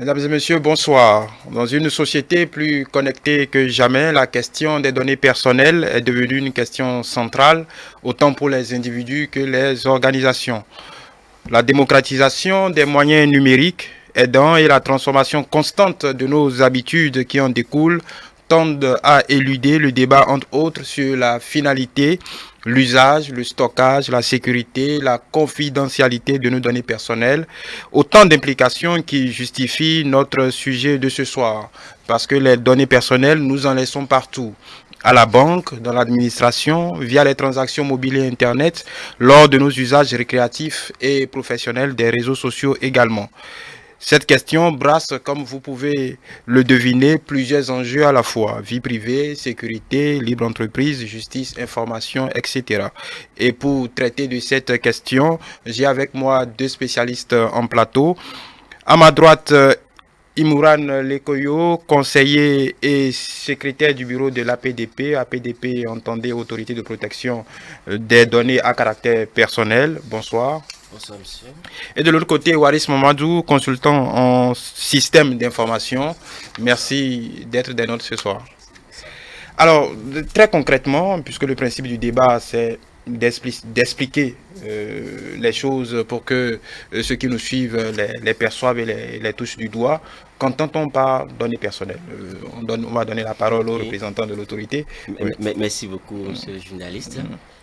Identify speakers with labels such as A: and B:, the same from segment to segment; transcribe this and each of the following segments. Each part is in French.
A: Mesdames et messieurs, bonsoir. Dans une société plus connectée que jamais, la question des données personnelles est devenue une question centrale, autant pour les individus que les organisations. La démocratisation des moyens numériques aidant et la transformation constante de nos habitudes qui en découlent tendent à éluder le débat, entre autres, sur la finalité, l'usage, le stockage, la sécurité, la confidentialité de nos données personnelles. Autant d'implications qui justifient notre sujet de ce soir. Parce que les données personnelles, nous en laissons partout. À la banque, dans l'administration, via les transactions mobiles et Internet, lors de nos usages récréatifs et professionnels des réseaux sociaux également. Cette question brasse, comme vous pouvez le deviner, plusieurs enjeux à la fois. Vie privée, sécurité, libre entreprise, justice, information, etc. Et pour traiter de cette question, j'ai avec moi deux spécialistes en plateau. À ma droite, Imouran Lekoyo, conseiller et secrétaire du bureau de l'APDP. APDP, entendez, Autorité de protection des données à caractère personnel. Bonsoir.
B: Bonsoir, monsieur.
A: Et de l'autre côté, Waris Mamadou, consultant en système d'information. Merci d'être des nôtres ce soir. Alors, très concrètement, puisque le principe du débat, c'est d'expliquer les choses pour que ceux qui nous suivent les perçoivent et les touchent du doigt. Qu'entend-on par données personnelles? On va donner la parole aux représentants de l'autorité.
B: Oui. Merci beaucoup, monsieur le journaliste.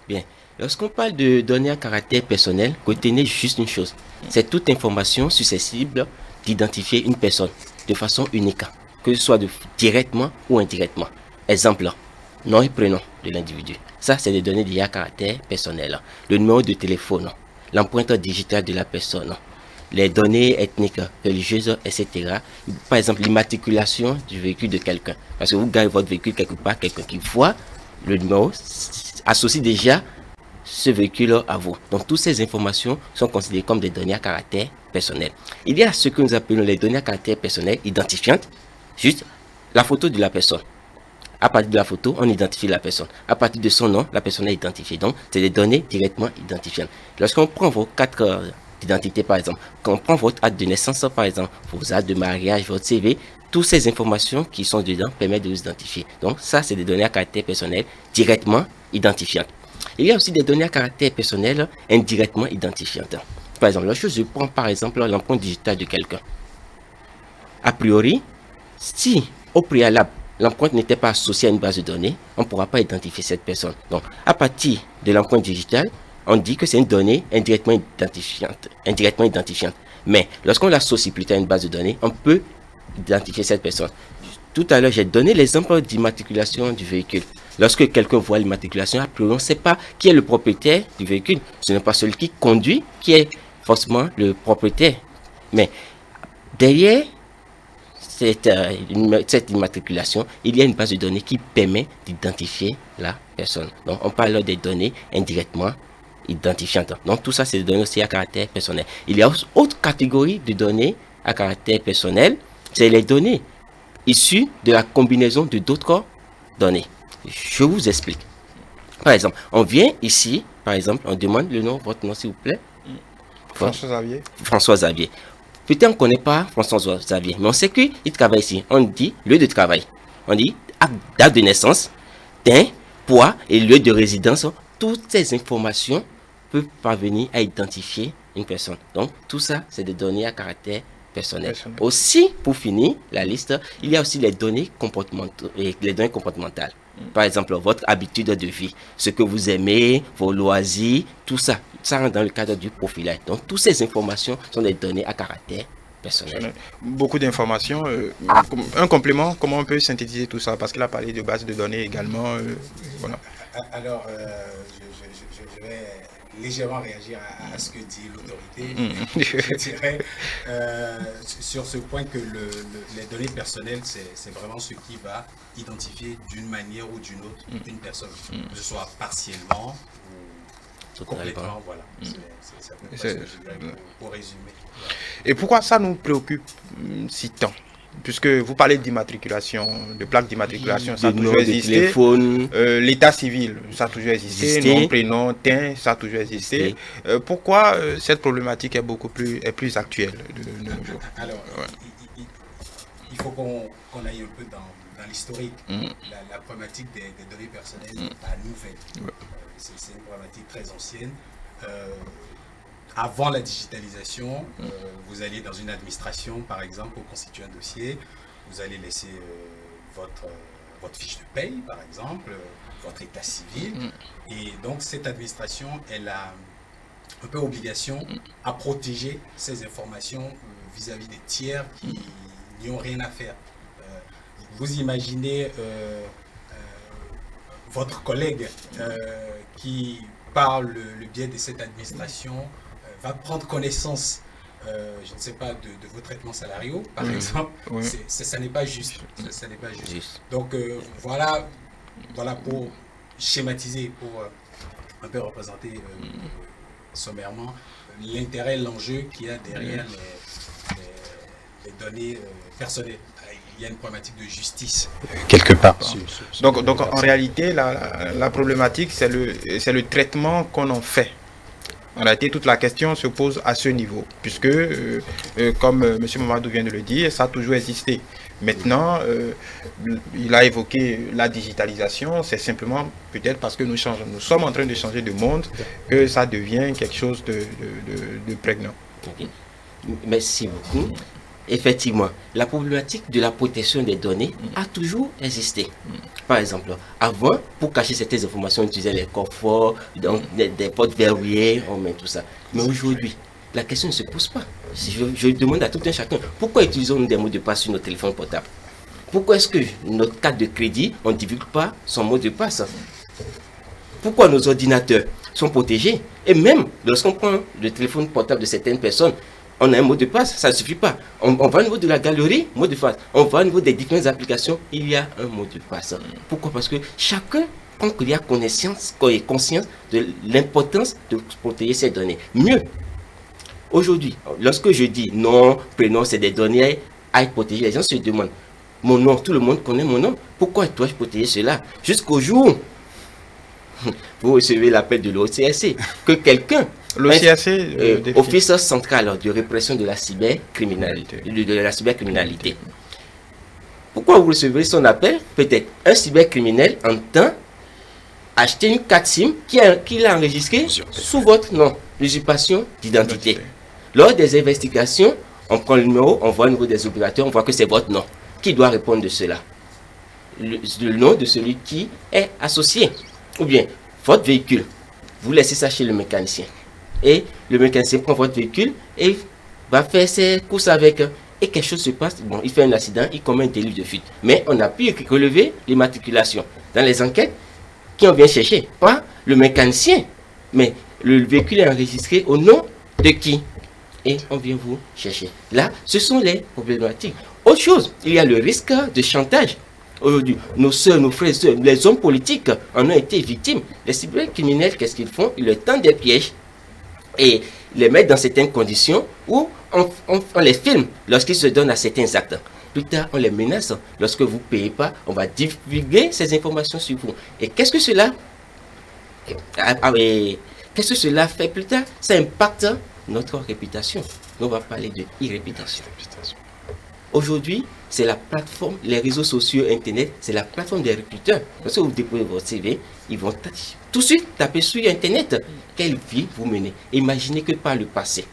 B: Bien, lorsqu'on parle de données à caractère personnel, retenez juste une chose. C'est toute information susceptible d'identifier une personne de façon unique, que ce soit directement ou indirectement. Exemple, nom et prénom de l'individu. Ça, c'est des données liées à caractère personnel. Le numéro de téléphone, l'empreinte digitale de la personne, les données ethniques, religieuses, etc. Par exemple, l'immatriculation du véhicule de quelqu'un. Parce que vous gagnez votre véhicule quelque part, quelqu'un qui voit le numéro associe déjà ce véhicule à vous. Donc, toutes ces informations sont considérées comme des données à caractère personnel. Il y a ce que nous appelons les données à caractère personnel identifiantes, juste la photo de la personne. À partir de la photo, on identifie la personne. À partir de son nom, la personne est identifiée. Donc, c'est des données directement identifiantes. Lorsqu'on prend vos 4 d'identité, par exemple, quand on prend votre acte de naissance, par exemple, vos actes de mariage, votre CV, toutes ces informations qui sont dedans permettent de vous identifier. Donc, ça, c'est des données à caractère personnel directement identifiantes. Il y a aussi des données à caractère personnel indirectement identifiantes. Par exemple, lorsque je prends, par exemple, l'empreinte digitale de quelqu'un, a priori, si au préalable, l'empreinte n'était pas associée à une base de données, on ne pourra pas identifier cette personne. Donc, à partir de l'empreinte digitale, on dit que c'est une donnée indirectement identifiante. Mais lorsqu'on l'associe plutôt à une base de données, on peut identifier cette personne. Tout à l'heure, j'ai donné l'exemple d'immatriculation du véhicule. Lorsque quelqu'un voit l'immatriculation, on ne sait pas qui est le propriétaire du véhicule. Ce n'est pas celui qui conduit qui est forcément le propriétaire. Mais derrière cette immatriculation, il y a une base de données qui permet d'identifier la personne. Donc, on parle des données indirectement identifiantes. Donc, tout ça, c'est des données aussi à caractère personnel. Il y a aussi autre catégorie de données à caractère personnel, c'est les données issues de la combinaison de d'autres données. Je vous explique. Par exemple, on vient ici, par exemple, on demande le nom, votre nom s'il vous plaît.
A: François Xavier.
B: François Xavier. Peut-être qu'on ne connaît pas François Xavier, mais on sait qu'il travaille ici. On dit lieu de travail. On dit date de naissance, teint, poids et lieu de résidence. Toutes ces informations peuvent parvenir à identifier une personne. Donc, tout ça, c'est des données à caractère personnel. Aussi, pour finir la liste, il y a aussi les données comportementales. Par exemple, votre habitude de vie, ce que vous aimez, vos loisirs, tout ça, ça rentre dans le cadre du profilage. Donc, toutes ces informations sont des données à caractère personnel.
A: Beaucoup d'informations. Un complément, comment on peut synthétiser tout ça? Parce qu'il a parlé de base de données également. Voilà.
C: Alors, je vais légèrement réagir à ce que dit l'autorité. Je dirais sur ce point que les données personnelles, c'est vraiment ce qui va identifier d'une manière ou d'une autre une personne, que ce soit partiellement ou complètement. Voilà. C'est à peu près ce que je dirais pour résumer.
A: Et pourquoi ça nous préoccupe si tant? Puisque vous parlez d'immatriculation, de plaque d'immatriculation, ça a toujours existé. L'état civil, ça a toujours existé. Nom, prénom, teint, ça a toujours existé. Pourquoi cette problématique est plus actuelle de nos jours?
C: Alors, il faut qu'on aille un peu dans l'historique. La problématique des données personnelles n'est pas nouvelle. C'est une problématique très ancienne. Avant la digitalisation, vous alliez dans une administration, par exemple, pour constituer un dossier, vous allez laisser votre fiche de paye, par exemple, votre état civil. Et donc, cette administration, elle a un peu obligation à protéger ces informations vis-à-vis des tiers qui n'y ont rien à faire. Vous imaginez votre collègue qui, par le biais de cette administration, va prendre connaissance, je ne sais pas, de vos traitements salariaux, par exemple. Ça n'est pas juste. Ça n'est pas juste. Donc, voilà pour schématiser, pour un peu représenter sommairement l'intérêt, l'enjeu qu'il y a derrière les données personnelles. Il y a une problématique de justice quelque part.
A: Donc en réalité, la problématique, c'est le traitement qu'on en fait. En réalité, toute la question se pose à ce niveau, puisque, comme M. Mamadou vient de le dire, ça a toujours existé. Maintenant, il a évoqué la digitalisation, c'est simplement peut-être parce que nous sommes en train de changer de monde que ça devient quelque chose de prégnant.
B: Okay. Merci beaucoup. Effectivement, la problématique de la protection des données a toujours existé. Par exemple, avant, pour cacher certaines informations, on utilisait les coffres, donc des portes verrouillées, on met tout ça. Mais aujourd'hui, la question ne se pose pas. Si je demande à tout un chacun, pourquoi utilisons-nous des mots de passe sur nos téléphones portables? Pourquoi est-ce que notre carte de crédit, on ne divulgue pas son mot de passe? Pourquoi nos ordinateurs sont protégés? Et même lorsqu'on prend le téléphone portable de certaines personnes, on a un mot de passe, ça ne suffit pas. On va au niveau de la galerie, mot de passe. On va au niveau des différentes applications, il y a un mot de passe. Pourquoi? Parce que chacun prend qu'il y a conscience de l'importance de protéger ces données. Mieux, aujourd'hui, lorsque je dis nom, prénom, c'est des données à être protégées, les gens se demandent, mon nom, tout le monde connaît mon nom, pourquoi dois-je protéger cela? Jusqu'au jour, vous recevez l'appel de l'OCRC, que quelqu'un, Office central de répression de la cybercriminalité, pourquoi vous recevez son appel? Peut-être un cybercriminel entend acheter une carte SIM qu'il a enregistrée sous votre nom, l'usurpation d'identité. Lors des investigations, on prend le numéro, on voit au niveau des opérateurs, on voit que c'est votre nom. Qui doit répondre de cela? Le nom de celui qui est associé. Ou bien, votre véhicule, vous laissez ça chez le mécanicien. Et le mécanicien prend votre véhicule et va faire ses courses avec. Et quelque chose se passe, bon, il fait un accident, il commet un délit de fuite. Mais on a pu relever l'immatriculation. Dans les enquêtes, qui on vient chercher? Pas le mécanicien, mais le véhicule est enregistré au nom de qui? Et on vient vous chercher. Là, ce sont les problématiques. Autre chose, il y a le risque de chantage. Aujourd'hui, nos soeurs, nos frères et soeurs, les hommes politiques en ont été victimes. Les cybercriminels, qu'est-ce qu'ils font? Ils leur tendent des pièges et les mettent dans certaines conditions où on les filme lorsqu'ils se donnent à certains actes. Plus tard, on les menace. Lorsque vous ne payez pas, on va divulguer ces informations sur vous. Et qu'est-ce que cela fait plus tard? Ça impacte notre réputation. Nous, on va parler de e-réputation. Aujourd'hui, c'est la plateforme, les réseaux sociaux, Internet, c'est la plateforme des recruteurs. Lorsque vous déposez votre CV, ils vont tout de suite taper sur Internet. Quelle vie vous menez? Imaginez que par le passé,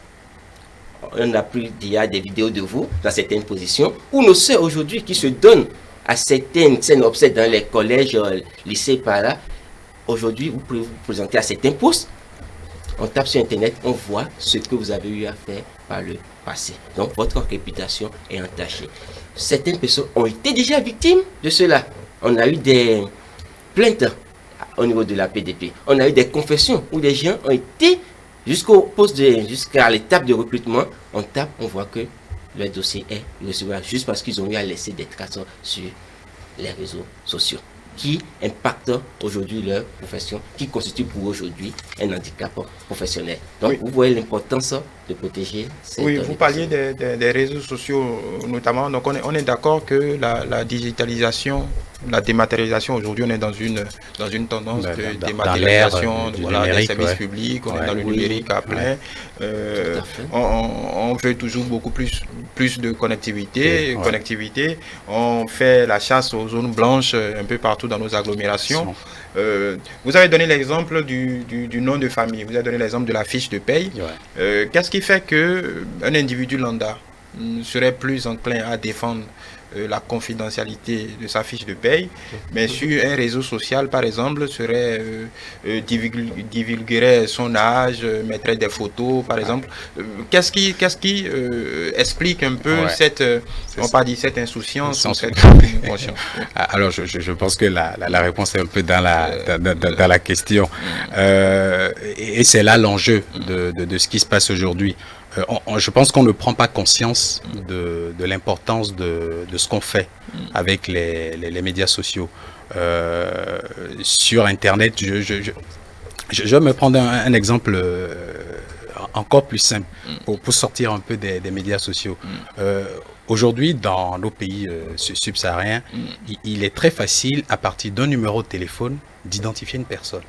B: on a pris déjà des vidéos de vous dans certaines positions, ou nos sœurs aujourd'hui qui se donnent à certaines scènes obsèques dans les collèges, lycées, par là. Aujourd'hui, vous pouvez vous présenter à certains postes. On tape sur Internet, on voit ce que vous avez eu à faire par le passé. Donc, votre réputation est entachée. Certaines personnes ont été déjà victimes de cela. On a eu des plaintes au niveau de la PDP. On a eu des confessions où des gens ont été jusqu'à l'étape de recrutement. On tape, on voit que le dossier est recevable juste parce qu'ils ont eu à laisser des traces sur les réseaux sociaux qui impactent aujourd'hui leur profession, qui constitue pour aujourd'hui un handicap professionnel. Donc, oui, vous voyez l'importance de protéger ces données.
A: Vous parliez des réseaux sociaux notamment. Donc, on est d'accord que la digitalisation la dématérialisation, aujourd'hui, on est dans une tendance de
D: Dans
A: dématérialisation
D: l'ère,
A: voilà, des
D: numérique,
A: services
D: ouais.
A: publics, on est
D: Ouais.
A: dans le
B: Oui.
A: numérique à plein.
B: fait.
A: On veut toujours beaucoup plus de connectivité,
D: Ouais.
A: On fait la chasse aux zones blanches un peu partout dans nos agglomérations. Vous avez donné l'exemple du nom de famille, vous avez donné l'exemple de la fiche de paye.
D: Ouais.
A: Qu'est-ce qui fait qu'un individu lambda serait plus enclin à défendre la confidentialité de sa fiche de paye, mais sur un réseau social, par exemple, divulguerait son âge, mettrait des photos, par exemple. Qu'est-ce qui explique un peu cette insouciance ou cette conscience?
D: Alors, je pense que la réponse est un peu dans la question. Et c'est là l'enjeu de ce qui se passe aujourd'hui. Je pense qu'on ne prend pas conscience de l'importance de ce qu'on fait avec les médias sociaux. Sur Internet, je vais me prendre un exemple encore plus simple pour sortir un peu des médias sociaux. Aujourd'hui, dans nos pays subsahariens, il est très facile, à partir d'un numéro de téléphone, d'identifier une personne.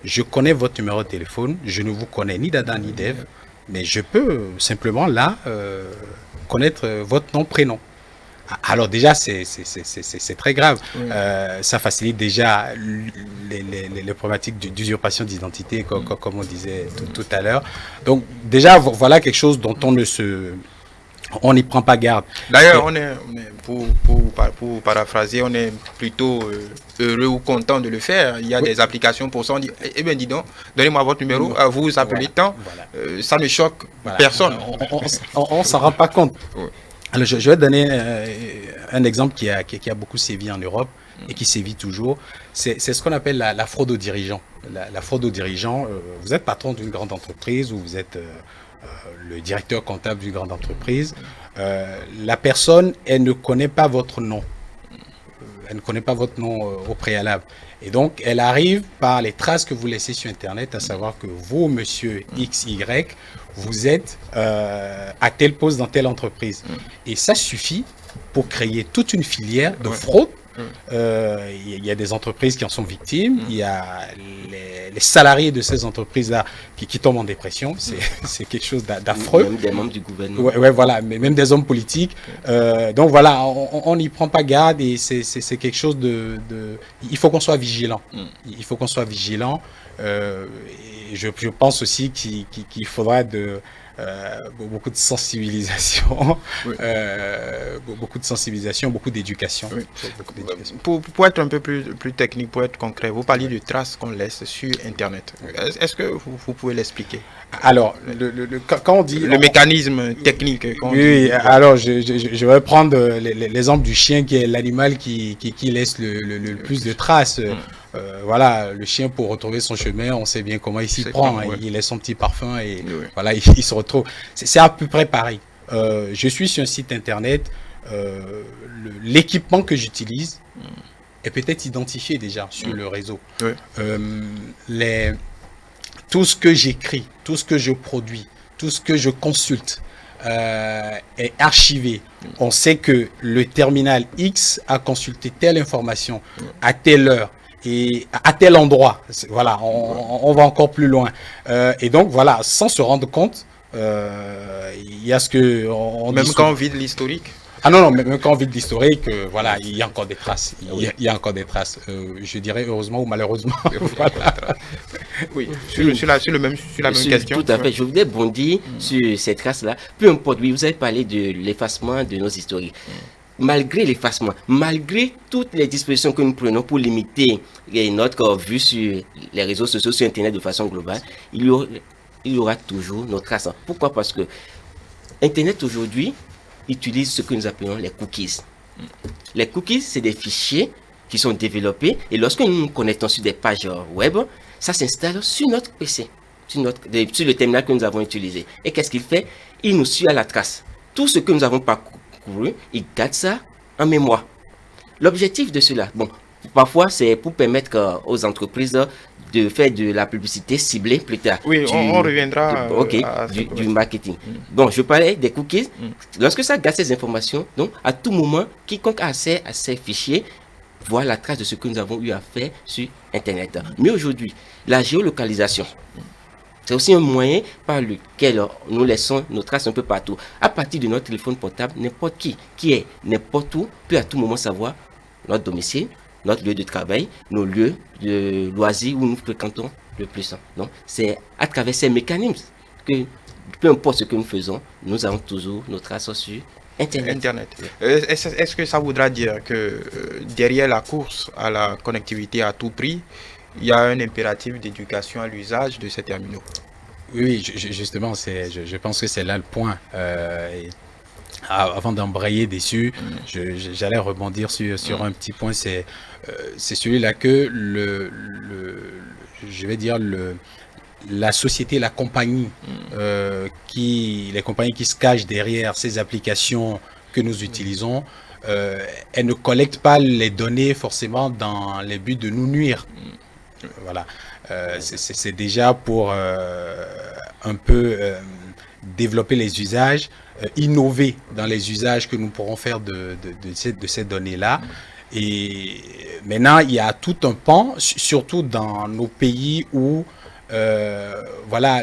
D: Je connais votre numéro de téléphone, je ne vous connais ni d'Adam ni d'Ève, mais je peux simplement là connaître votre nom, prénom. Alors déjà, c'est très grave. Ça facilite déjà les problématiques d'usurpation d'identité, comme on disait tout à l'heure. Donc déjà, voilà quelque chose dont on n'y prend pas garde.
A: D'ailleurs, pour paraphraser, on est plutôt heureux ou content de le faire. Il y a des applications pour ça. On dit, eh bien, dis donc, donnez-moi votre numéro, vous appelez tant. Ça ne choque personne.
D: On ne s'en rend pas compte. Alors, je vais donner un exemple qui a beaucoup sévi en Europe et qui sévit toujours. C'est ce qu'on appelle la fraude aux dirigeants. La fraude aux dirigeants, vous êtes patron d'une grande entreprise ou vous êtes le directeur comptable d'une grande entreprise. La personne, elle ne connaît pas votre nom. Elle ne connaît pas votre nom au préalable. Et donc, elle arrive par les traces que vous laissez sur Internet, à savoir que vous, monsieur XY, vous êtes à tel poste dans telle entreprise. Et ça suffit pour créer toute une filière de fraude. Il y a des entreprises qui en sont victimes. Il y a les salariés de ces entreprises-là qui tombent en dépression. C'est quelque chose d'affreux.
B: Même des membres du gouvernement.
D: Ouais, voilà, mais même des hommes politiques. Donc voilà, on n'y prend pas garde et c'est quelque chose il faut qu'on soit vigilant. Il faut qu'on soit vigilant. Et je pense aussi qu'il faudra beaucoup de sensibilisation, beaucoup d'éducation.
A: Pour être un peu plus technique, pour être concret, vous parliez de traces qu'on laisse sur Internet. Est-ce que vous pouvez l'expliquer?
D: Alors, quand on dit...
A: Le mécanisme technique.
D: Oui, alors je vais prendre l'exemple du chien qui est l'animal qui laisse le plus de traces. Voilà, le chien, pour retrouver son chemin, on sait bien comment il s'y prend. Il laisse son petit parfum et voilà, il se retrouve. C'est à peu près pareil. Je suis sur un site Internet. L'équipement que j'utilise est peut-être identifié déjà sur le réseau. Tout ce que j'écris, tout ce que je produis, tout ce que je consulte est archivé. On sait que le terminal X a consulté telle information à telle heure et à tel endroit. Voilà, on va encore plus loin. Et donc voilà, sans se rendre compte, il y a ce que
A: même quand on vide l'historique.
D: Ah non, même quand on vide l'historique, voilà, il y a encore des traces. Il y a encore des traces. Je dirais heureusement ou malheureusement. Voilà.
A: Oui, sur la même question.
B: Tout à fait. Je voulais bondir sur ces traces-là. Peu importe, oui, vous avez parlé de l'effacement de nos historiques. Malgré l'effacement, malgré toutes les dispositions que nous prenons pour limiter notre vue sur les réseaux sociaux, sur Internet de façon globale, il y aura toujours nos traces. Pourquoi? Parce que Internet aujourd'hui utilise ce que nous appelons les cookies. Les cookies, c'est des fichiers qui sont développés et lorsque nous nous connectons sur des pages web, ça s'installe sur notre PC, sur le terminal que nous avons utilisé. Et qu'est-ce qu'il fait? Il nous suit à la trace. Tout ce que nous avons parcouru, il garde ça en mémoire. L'objectif de cela, bon, parfois c'est pour permettre aux entreprises de faire de la publicité ciblée plus tard.
A: Oui, on reviendra
B: du marketing. Bon, je parlais des cookies. Lorsque ça garde ces informations, donc à tout moment, quiconque a accès à ces fichiers voir la trace de ce que nous avons eu à faire sur Internet. Mais aujourd'hui, la géolocalisation, c'est aussi un moyen par lequel nous laissons nos traces un peu partout. À partir de notre téléphone portable, n'importe qui est n'importe où, peut à tout moment savoir notre domicile, notre lieu de travail, nos lieux de loisirs où nous fréquentons le plus. Donc, c'est à travers ces mécanismes que, peu importe ce que nous faisons, nous avons toujours nos traces sur Internet.
A: Est-ce que ça voudra dire que derrière la course à la connectivité à tout prix, il y a un impératif d'éducation à l'usage de ces terminaux?
D: Oui, justement, je pense que c'est là le point. Avant d'embrayer dessus, j'allais rebondir sur un petit point. C'est celui-là que je vais dire la société, la compagnie, les compagnies qui se cachent derrière ces applications que nous utilisons, elles ne collectent pas les données forcément dans les buts de nous nuire. Voilà, c'est déjà pour un peu développer les usages, innover dans les usages que nous pourrons faire de ces données-là. Et maintenant, il y a tout un pan, surtout dans nos pays où voilà,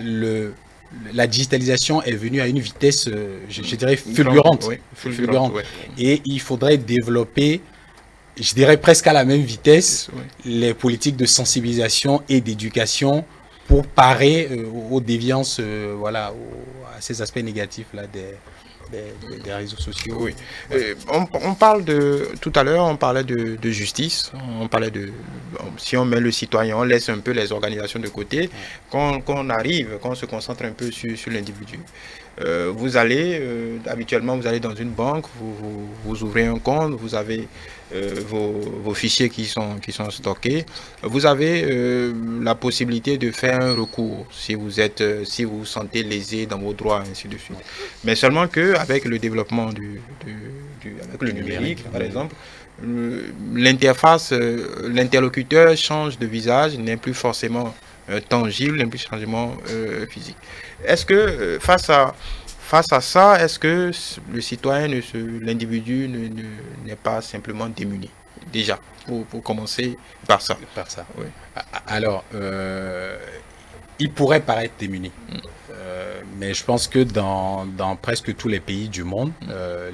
D: la digitalisation est venue à une vitesse, je dirais, fulgurante. Fulgurante.
A: Oui.
D: Et il faudrait développer, je dirais presque à la même vitesse, les politiques de sensibilisation et d'éducation pour parer aux déviances, voilà, à ces aspects négatifs-là des réseaux sociaux.
A: Oui. On parle tout à l'heure, on parlait de justice, on parlait si on met le citoyen, on laisse un peu les organisations de côté, quand on se concentre un peu sur l'individu. Habituellement, vous allez dans une banque, vous ouvrez un compte, vous avez vos fichiers qui sont stockés. Vous avez la possibilité de faire un recours si vous vous sentez lésé dans vos droits, ainsi de suite. Mais seulement qu'avec le développement avec le numérique, par exemple, l'interface, l'interlocuteur change de visage, n'est plus forcément tangible, n'est plus forcément physique. Est-ce que face à ça, est-ce que le citoyen, l'individu n'est pas simplement démuni? Déjà, pour commencer par ça.
D: Oui. Alors, il pourrait paraître démuni. Mais je pense que dans presque tous les pays du monde,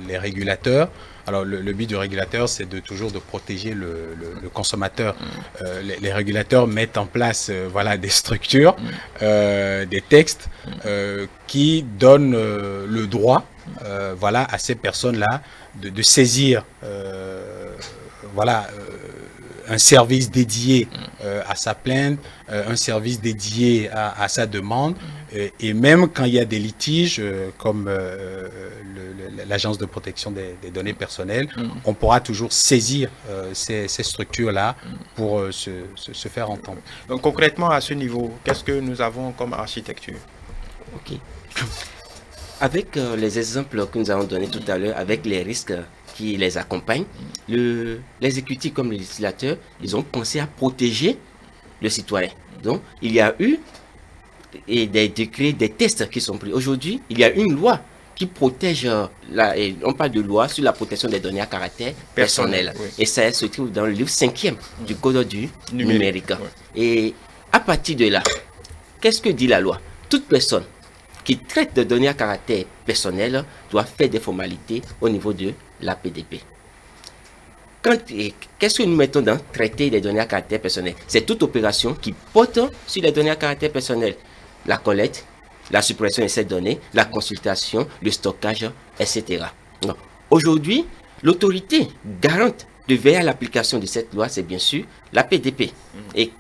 D: les régulateurs, alors le but du régulateur, c'est toujours de protéger le consommateur. Les régulateurs mettent en place voilà, des structures, des textes qui donnent le droit voilà, à ces personnes-là de saisir voilà, un service dédié à sa plainte, un service dédié à sa demande, et même quand il y a des litiges comme l'Agence de protection des données personnelles, on pourra toujours saisir ces structures-là pour se faire entendre.
A: Donc concrètement, à ce niveau, qu'est-ce que nous avons comme architecture?
B: Ok. Avec les exemples que nous avons donnés tout à l'heure, avec les risques qui les accompagnent, l'exécutif comme le législateur, ils ont pensé à protéger le citoyen. Donc, il y a eu des décrets, des tests qui sont pris. Aujourd'hui, il y a une loi qui protège, on parle de loi sur la protection des données à caractère personnel. Oui. Et ça se trouve dans le livre 5e du Code du numérique. Oui. Et à partir de là, qu'est-ce que dit la loi? Toute personne qui traite de données à caractère personnel doit faire des formalités au niveau de la PDP. Qu'est-ce que nous mettons dans traiter des données à caractère personnel? C'est toute opération qui porte sur les données à caractère personnel. La collecte, la suppression de ces données, la consultation, le stockage, etc. Aujourd'hui, l'autorité garante de veiller à l'application de cette loi, c'est bien sûr la PDP. Et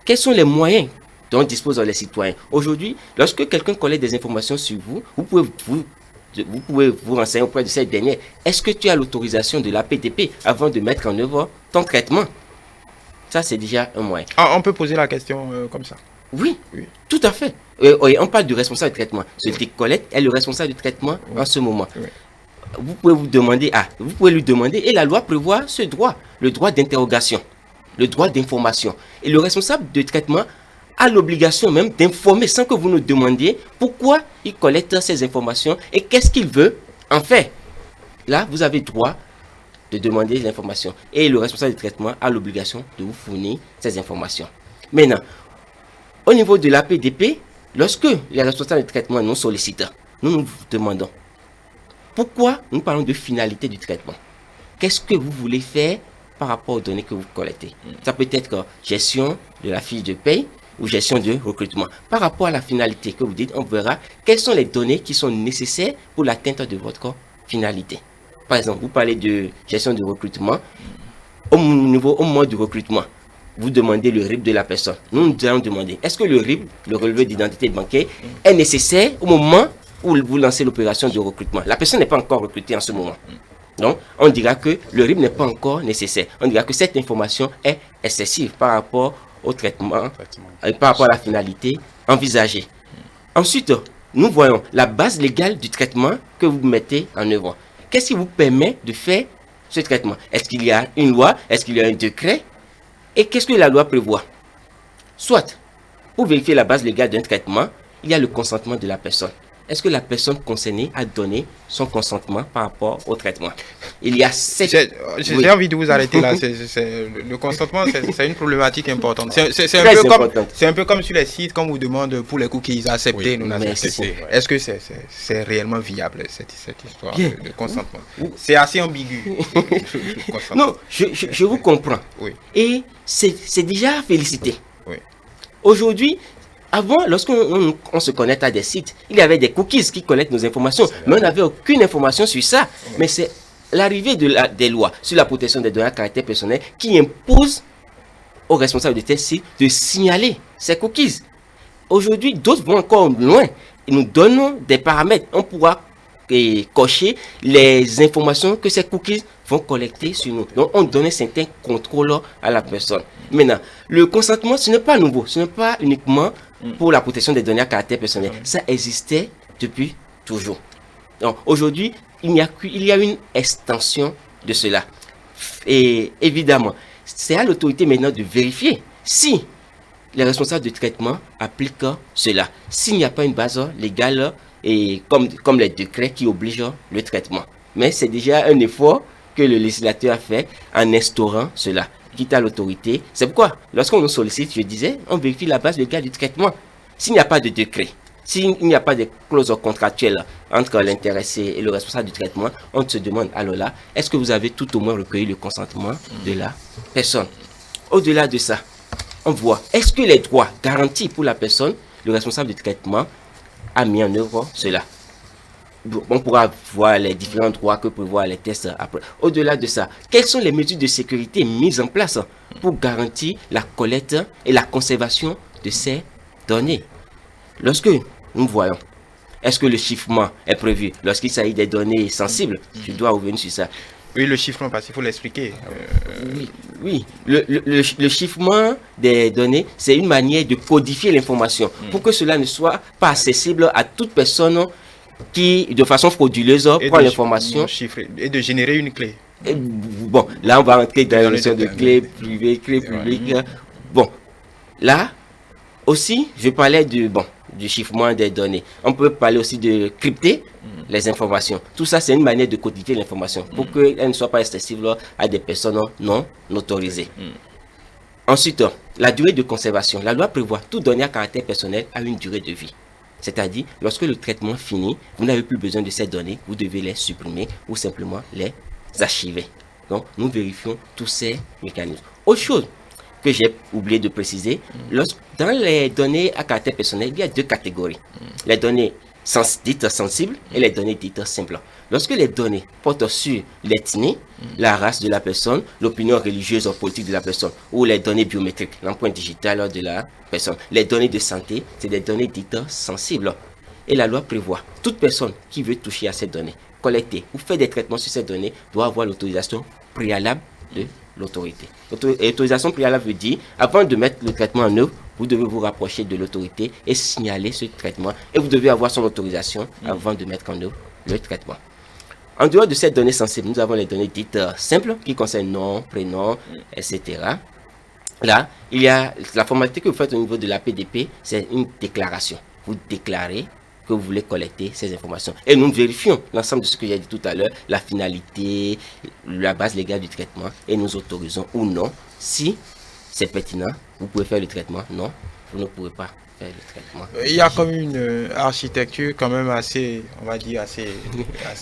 B: quels sont les moyens dont disposent les citoyens? Aujourd'hui, lorsque quelqu'un collecte des informations sur vous, vous pouvez vous renseigner auprès de cette dernière. Est-ce que tu as l'autorisation de la PDP avant de mettre en œuvre ton traitement? Ça, c'est déjà un moyen.
A: On peut poser la question comme ça?
B: Oui, tout à fait. On parle du responsable de traitement. Celui qui collecte est le responsable du traitement en ce moment. Oui. Vous pouvez lui demander, et la loi prévoit ce droit, le droit d'interrogation, le droit d'information. Et le responsable de traitement a l'obligation même d'informer sans que vous nous demandiez pourquoi il collecte ces informations et qu'est-ce qu'il veut en faire. Là, vous avez droit de demander les informations. Et le responsable du traitement a l'obligation de vous fournir ces informations. Maintenant, au niveau de l'APDP, lorsque les responsables du traitement nous sollicitent, nous nous demandons pourquoi nous parlons de finalité du traitement. Qu'est-ce que vous voulez faire par rapport aux données que vous collectez? Ça peut être gestion de la fiche de paye ou gestion de recrutement. Par rapport à la finalité que vous dites, on verra quelles sont les données qui sont nécessaires pour l'atteinte de votre finalité. Par exemple, vous parlez de gestion de recrutement. Au moment du recrutement, vous demandez le RIB de la personne. Nous allons demander, est-ce que le RIB, le relevé d'identité bancaire, est nécessaire au moment où vous lancez l'opération de recrutement? La personne n'est pas encore recrutée en ce moment. Donc, on dira que le RIB n'est pas encore nécessaire. On dira que cette information est excessive par rapport au traitement, par rapport à la finalité envisagée. Ensuite, nous voyons la base légale du traitement que vous mettez en œuvre. Qu'est-ce qui vous permet de faire ce traitement? Est-ce qu'il y a une loi? Est-ce qu'il y a un décret? Et qu'est-ce que la loi prévoit? Soit, pour vérifier la base légale d'un traitement, il y a le consentement de la personne. Est-ce que la personne concernée a donné son consentement par rapport au traitement? Il y a
A: J'ai envie de vous arrêter là. Le consentement, c'est une problématique importante. C'est un peu comme sur les sites, quand on vous demande pour les cookies acceptés, nous acceptés. Est-ce que c'est réellement viable cette histoire de consentement? C'est assez ambigu.
B: Non, je vous comprends.
A: Oui.
B: Et c'est déjà félicité.
A: Oui.
B: Aujourd'hui, avant, lorsqu'on se connecte à des sites, il y avait des cookies qui collectent nos informations, mais on n'avait aucune information sur ça. Mais c'est l'arrivée des lois sur la protection des données à caractère personnel qui impose aux responsables de tel site de signaler ces cookies. Aujourd'hui, d'autres vont encore loin. Ils nous donnent des paramètres. On pourra cocher les informations que ces cookies vont collecter sur nous. Donc, on donne un certain contrôle à la personne. Maintenant, le consentement, ce n'est pas nouveau. Ce n'est pas uniquement pour la protection des données à caractère personnel. Ça existait depuis toujours. Donc, aujourd'hui, il y a une extension de cela. Et évidemment, c'est à l'autorité maintenant de vérifier si les responsables de traitement appliquent cela. S'il n'y a pas une base légale, et comme les décrets qui obligent le traitement. Mais c'est déjà un effort que le législateur a fait en instaurant cela, quitte à l'autorité. C'est pourquoi, lorsqu'on nous sollicite, je disais, on vérifie la base légale du traitement. S'il n'y a pas de décret, s'il n'y a pas de clause contractuelle entre l'intéressé et le responsable du traitement, on se demande, alors là, est-ce que vous avez tout au moins recueilli le consentement de la personne? Au-delà de ça, on voit, est-ce que les droits garantis pour la personne, le responsable du traitement, a mis en œuvre cela? On pourra voir les différents droits que prévoient les tests après. Au-delà de ça, quelles sont les mesures de sécurité mises en place pour garantir la collecte et la conservation de ces données? Lorsque nous voyons, est-ce que le chiffrement est prévu lorsqu'il s'agit des données sensibles? Je dois revenir sur ça.
A: Oui, le chiffrement, parce qu'il faut l'expliquer.
B: Oui. Le chiffrement des données, c'est une manière de codifier l'information pour que cela ne soit pas accessible à toute personne qui, de façon frauduleuse, prend l'information.
A: Et de générer une clé.
B: Bon, là, on va entrer dans la notion de clé privée, clé publique. Bon, là, aussi, je parlais du chiffrement des données. On peut parler aussi de crypter les informations. Tout ça, c'est une manière de codifier l'information pour qu'elle ne soit pas accessible à des personnes non autorisées. Ensuite, la durée de conservation. La loi prévoit toute donnée à caractère personnel a une durée de vie. C'est-à-dire, lorsque le traitement finit, vous n'avez plus besoin de ces données, vous devez les supprimer ou simplement les archiver. Donc, nous vérifions tous ces mécanismes. Autre chose que j'ai oublié de préciser, dans les données à caractère personnel, il y a deux catégories. Les données dites sensibles et les données dites simples. Lorsque les données portent sur l'ethnie, la race de la personne, l'opinion religieuse ou politique de la personne, ou les données biométriques, l'empreinte digitale de la personne, les données de santé, c'est des données dites sensibles. Et la loi prévoit, toute personne qui veut toucher à ces données, collecter ou faire des traitements sur ces données, doit avoir l'autorisation préalable de l'autorité. L'autorisation préalable veut dire, avant de mettre le traitement en œuvre, vous devez vous rapprocher de l'autorité et signaler ce traitement. Et vous devez avoir son autorisation avant de mettre en œuvre le traitement. En dehors de ces données sensibles, nous avons les données dites simples qui concernent nom, prénom, etc. Là, il y a la formalité que vous faites au niveau de l'APDP, c'est une déclaration. Vous déclarez que vous voulez collecter ces informations. Et nous vérifions l'ensemble de ce que j'ai dit tout à l'heure, la finalité, la base légale du traitement, et nous autorisons ou non. Si c'est pertinent, vous pouvez faire le traitement. Non, vous ne pourrez pas faire le traitement.
A: Il y a comme une architecture quand même assez, on va dire, assez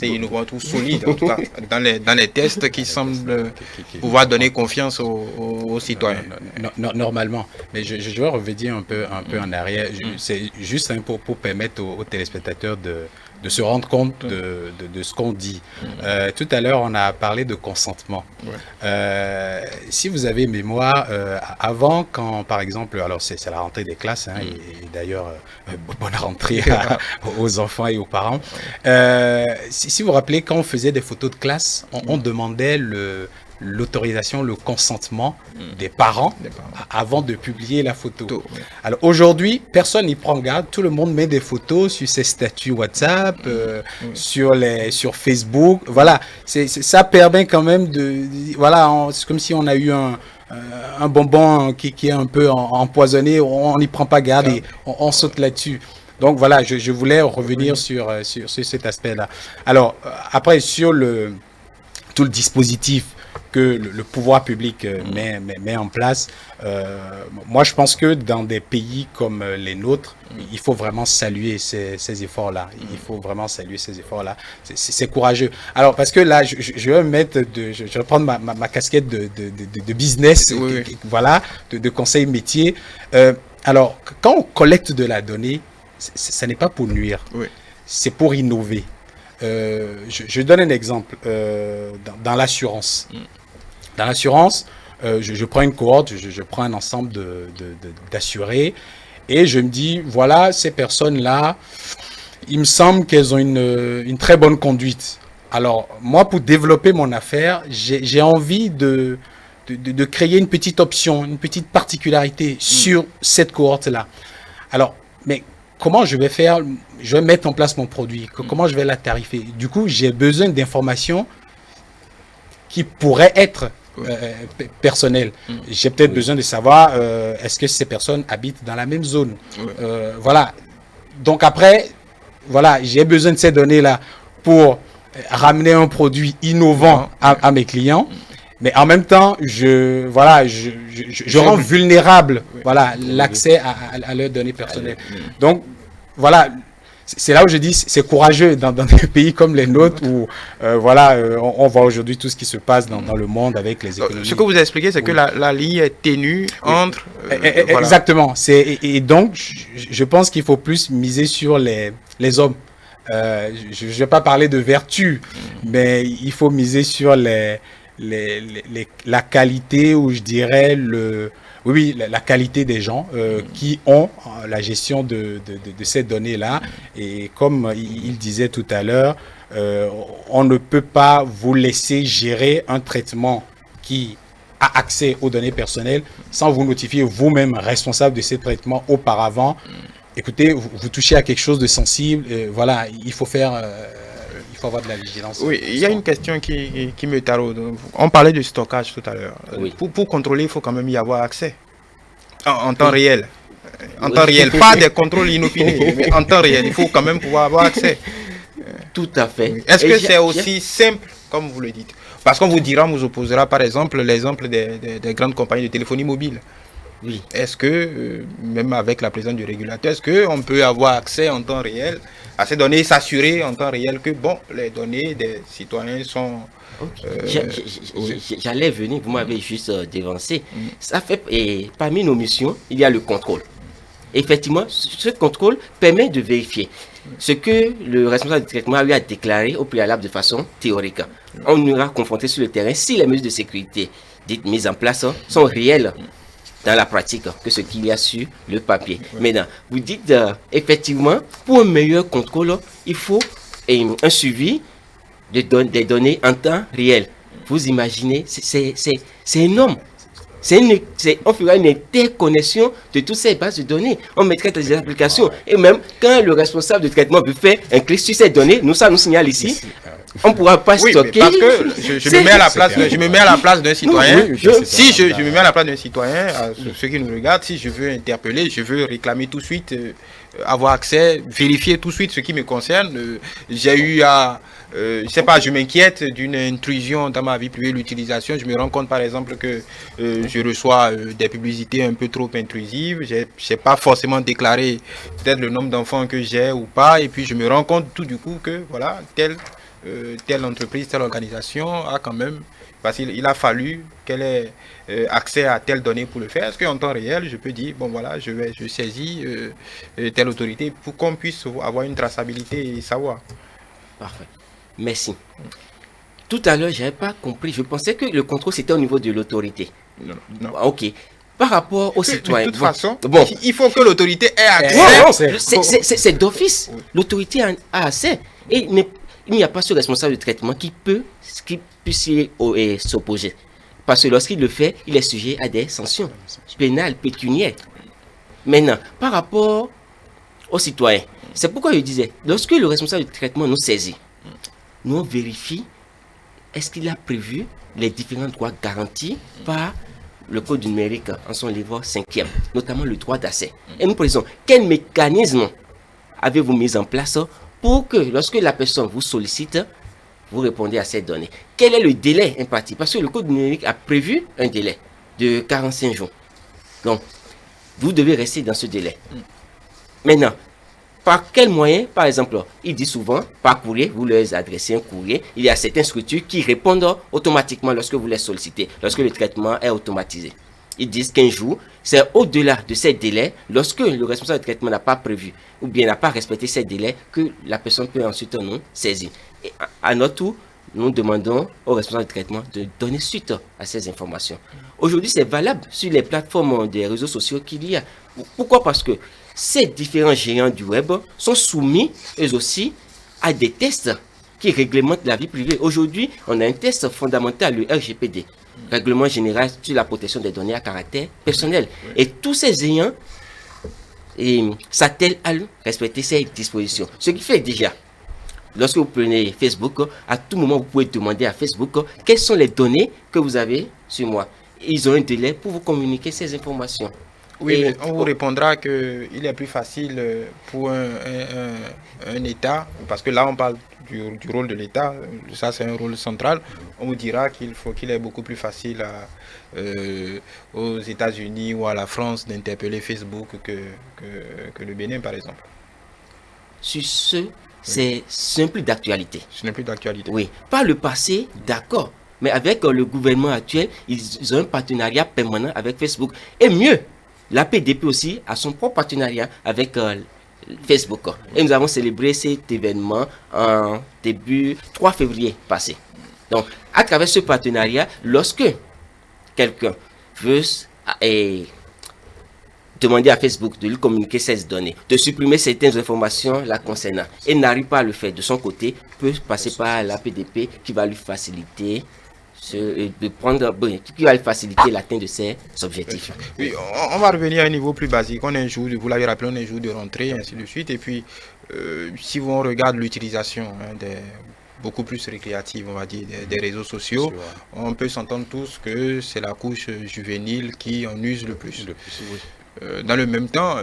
A: innovante ou solide, en tout cas, dans les tests qui semblent pouvoir donner confiance aux citoyens.
D: Normalement. Mais je vais revenir un peu en arrière. C'est juste pour permettre aux téléspectateurs de se rendre compte de ce qu'on dit. Tout à l'heure, on a parlé de consentement. Si vous avez mémoire, avant, quand par exemple, alors c'est la rentrée des classes, hein, et d'ailleurs, bonne rentrée aux enfants et aux parents. Si vous vous rappelez, quand on faisait des photos de classe, on demandait l'autorisation, le consentement des parents avant de publier la photo. Alors aujourd'hui, personne n'y prend garde, tout le monde met des photos sur ses statuts WhatsApp, sur Facebook, voilà, ça permet quand même voilà, c'est comme si on a eu un bonbon qui est un peu empoisonné, on n'y prend pas garde et on saute là-dessus. Donc voilà, je voulais revenir sur cet aspect-là. Alors après, sur tout le dispositif que le pouvoir public met en place. Moi, je pense que dans des pays comme les nôtres, il faut vraiment saluer ces efforts-là. Il faut vraiment saluer ces efforts-là. C'est courageux. Alors, parce que là, je vais je vais prendre ma casquette de business, voilà, de conseil métier. Alors, quand on collecte de la donnée, ça n'est pas pour nuire. C'est pour innover. Je donne un exemple. Dans l'assurance. Dans l'assurance, je prends une cohorte, je prends un ensemble d'assurés et je me dis, voilà, ces personnes-là, il me semble qu'elles ont une très bonne conduite. Alors, moi, pour développer mon affaire, j'ai envie de créer une petite option, une petite particularité sur cette cohorte-là. Alors, mais comment je vais faire? Je vais mettre en place mon produit. Comment je vais la tarifer? Du coup, j'ai besoin d'informations qui pourraient être personnelles. J'ai peut-être besoin de savoir est-ce que ces personnes habitent dans la même zone. Voilà. Donc après, voilà, j'ai besoin de ces données-là pour ramener un produit innovant à mes clients. Mais en même temps, je rends vulnérable l'accès à leurs données personnelles. Donc, voilà, c'est là où je dis c'est courageux dans des pays comme les nôtres où on voit aujourd'hui tout ce qui se passe dans le monde avec les économies.
A: Ce que vous expliquez, c'est que la ligne est ténue entre...
D: Exactement. Et donc, je pense qu'il faut plus miser sur les hommes. Je ne vais pas parler de vertu, mais il faut miser sur la qualité, ou je dirais la qualité des gens qui ont la gestion de ces données-là. Et comme il disait tout à l'heure, on ne peut pas vous laisser gérer un traitement qui a accès aux données personnelles sans vous notifier vous-même responsable de ces traitements auparavant. Écoutez, vous touchez à quelque chose de sensible, voilà, il faut avoir de la vigilance.
A: Oui, il y a une question qui me taraude. On parlait du stockage tout à l'heure. Pour contrôler, il faut quand même y avoir accès. En temps réel. En temps réel. Pas des contrôles inopinés, mais en temps réel. Il faut quand même pouvoir avoir accès.
B: Tout à fait.
A: Est-ce que c'est aussi simple, comme vous le dites? Parce qu'on vous opposera par exemple l'exemple des grandes compagnies de téléphonie mobile.
B: Oui.
A: Est-ce que, même avec la présence du régulateur, est-ce qu'on peut avoir accès en temps réel à ces données, s'assurer en temps réel que les données des citoyens sont...
B: J'allais venir, vous m'avez juste dévancé. Ça fait, et parmi nos missions, il y a le contrôle. Effectivement, ce contrôle permet de vérifier ce que le responsable du traitement lui a déclaré au préalable de façon théorique. On nous aura confronté sur le terrain si les mesures de sécurité dites mises en place sont réelles dans la pratique que ce qu'il y a sur le papier. Maintenant, vous dites effectivement, pour un meilleur contrôle, il faut un suivi des données en temps réel. Vous imaginez, c'est énorme. On fera une interconnexion de toutes ces bases de données. On mettrait des applications. Et même quand le responsable de traitement veut faire un clic sur ces données, ça nous signale ici. On ne pourra pas
A: Oui,
B: stocker.
A: mais parce que je me mets à la place d'un citoyen. Si je me mets à la place d'un citoyen, à ceux qui nous regardent, si je veux interpeller, je veux réclamer tout de suite, avoir accès, vérifier tout de suite ce qui me concerne. J'ai eu à, je sais pas, je m'inquiète d'une intrusion dans ma vie privée, l'utilisation. Je me rends compte par exemple que je reçois des publicités un peu trop intrusives. J'ai pas forcément déclaré peut-être le nombre d'enfants que j'ai ou pas, et puis je me rends compte tout du coup que voilà, telle entreprise, telle organisation a quand même, parce qu'il a fallu qu'elle ait accès à telle donnée pour le faire. Est-ce qu'en temps réel, je peux dire, bon voilà, je saisis telle autorité pour qu'on puisse avoir une traçabilité et savoir.
B: Parfait. Merci. Tout à l'heure, je n'avais pas compris. Je pensais que le contrôle, c'était au niveau de l'autorité.
A: Non.
B: Ok. Par rapport aux citoyens.
A: De toute façon, il faut que l'autorité ait accès.
B: C'est d'office. L'autorité a accès. Et il n'y a pas ce responsable de traitement qui puisse s'opposer. Parce que lorsqu'il le fait, il est sujet à des sanctions pénales, pécuniaires. Maintenant, par rapport aux citoyens, c'est pourquoi je disais, lorsque le responsable de traitement nous saisit, nous on vérifie est-ce qu'il a prévu les différents droits garantis par le code du numérique en son livre 5e, notamment le droit d'accès. Et nous précisons, quel mécanisme avez-vous mis en place pour que lorsque la personne vous sollicite, vous répondez à ces données? Quel est le délai imparti? Parce que le code numérique a prévu un délai de 45 jours. Donc, vous devez rester dans ce délai. Maintenant, par quel moyen? Par exemple, il dit souvent, par courrier, vous leur adressez un courrier. Il y a certaines structures qui répondent automatiquement lorsque vous les sollicitez, lorsque le traitement est automatisé. Ils disent 15 jours. C'est au-delà de ces délais, lorsque le responsable de traitement n'a pas prévu ou bien n'a pas respecté ces délais, que la personne peut ensuite nous saisir. Et à notre tour, nous demandons au responsable de traitement de donner suite à ces informations. Aujourd'hui, c'est valable sur les plateformes des réseaux sociaux qu'il y a. Pourquoi? Parce que ces différents géants du web sont soumis, eux aussi, à des tests qui réglementent la vie privée. Aujourd'hui, on a un test fondamental, le RGPD, Règlement général sur la protection des données à caractère personnel. Et tous ces géants s'attellent à respecter ces dispositions. Ce qui fait déjà, lorsque vous prenez Facebook, à tout moment, vous pouvez demander à Facebook quelles sont les données que vous avez sur moi. Ils ont un délai pour vous communiquer ces informations.
A: Oui, mais on vous répondra qu'il est plus facile pour un État, parce que là on parle du rôle de l'État, ça c'est un rôle central. On vous dira qu'il est beaucoup plus facile aux États-Unis ou à la France d'interpeller Facebook que le Bénin par exemple.
B: Sur ce, c'est plus d'actualité.
A: Ce n'est plus d'actualité.
B: Oui, par le passé, d'accord. Mais avec le gouvernement actuel, ils ont un partenariat permanent avec Facebook. Et mieux, la PDP aussi a son propre partenariat avec Facebook. Et nous avons célébré cet événement en début 3 février passé. Donc, à travers ce partenariat, lorsque quelqu'un veut demander à Facebook de lui communiquer ces données, de supprimer certaines informations la concernant, et n'arrive pas à le faire de son côté, peut passer par la PDP qui va lui faciliter qui va lui faciliter l'atteinte de ses objectifs.
A: Oui, on va revenir à un niveau plus basique. On est un jour, vous l'avez rappelé, on est un jour de rentrée, ainsi de suite. Et puis, si on regarde l'utilisation beaucoup plus récréative, on va dire, des réseaux sociaux, on peut s'entendre tous que c'est la couche juvénile qui en use le plus. Dans le même temps,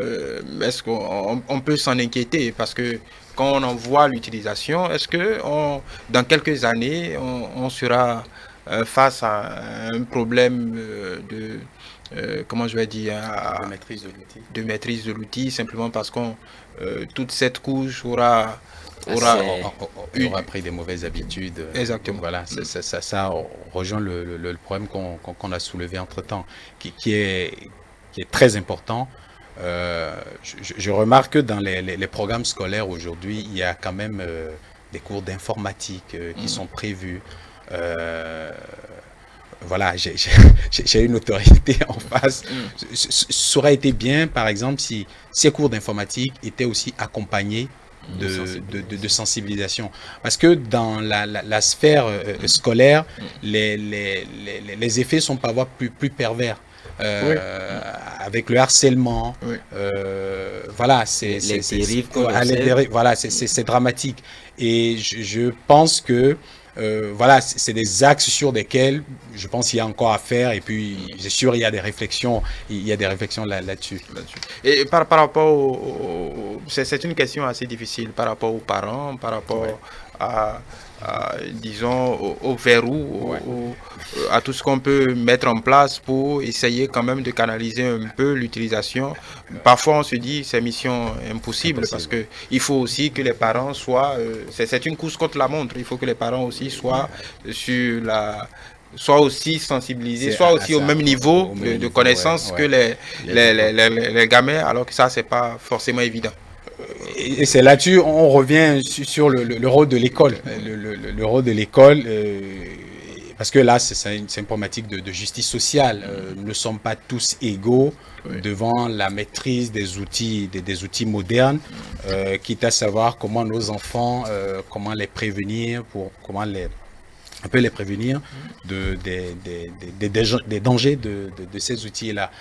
A: est-ce qu'on peut s'en inquiéter? Parce que quand on en voit l'utilisation, est-ce que dans quelques années, on sera face à un problème comment je vais dire, de maîtrise de l'outil, simplement parce que toute cette couche aura
D: pris des mauvaises habitudes.
A: Exactement.
D: Voilà, ça rejoint le problème qu'on a soulevé entre-temps, qui est très important. Je remarque que dans les programmes scolaires aujourd'hui, il y a quand même des cours d'informatique qui sont prévus. Voilà, j'ai une autorité en face. Ça aurait été bien, par exemple, si ces cours d'informatique étaient aussi accompagnés de sensibilisation. Parce que dans la sphère scolaire, les effets sont parfois plus pervers. avec le harcèlement. Voilà, c'est dramatique. Et je pense que voilà, c'est des axes sur lesquels je pense qu'il y a encore à faire. Et puis, c'est sûr, il y a des réflexions, là-dessus.
A: Et par rapport c'est une question assez difficile par rapport aux parents, par rapport disons, au verrou, à tout ce qu'on peut mettre en place pour essayer quand même de canaliser un peu l'utilisation. Parfois, on se dit c'est mission impossible parce que il faut aussi que les parents soient... c'est une course contre la montre. Il faut que les parents aussi soient soit aussi sensibilisés, soit aussi au même niveau de connaissance que les gamins, alors que ça, c'est pas forcément évident.
D: Et c'est là-dessus, on revient sur le rôle de l'école. Le rôle de l'école, parce que là, c'est une problématique de justice sociale. Nous ne sommes pas tous égaux devant la maîtrise des outils modernes, quitte à savoir comment nos enfants, comment les prévenir, on peut les prévenir des dangers de ces outils-là.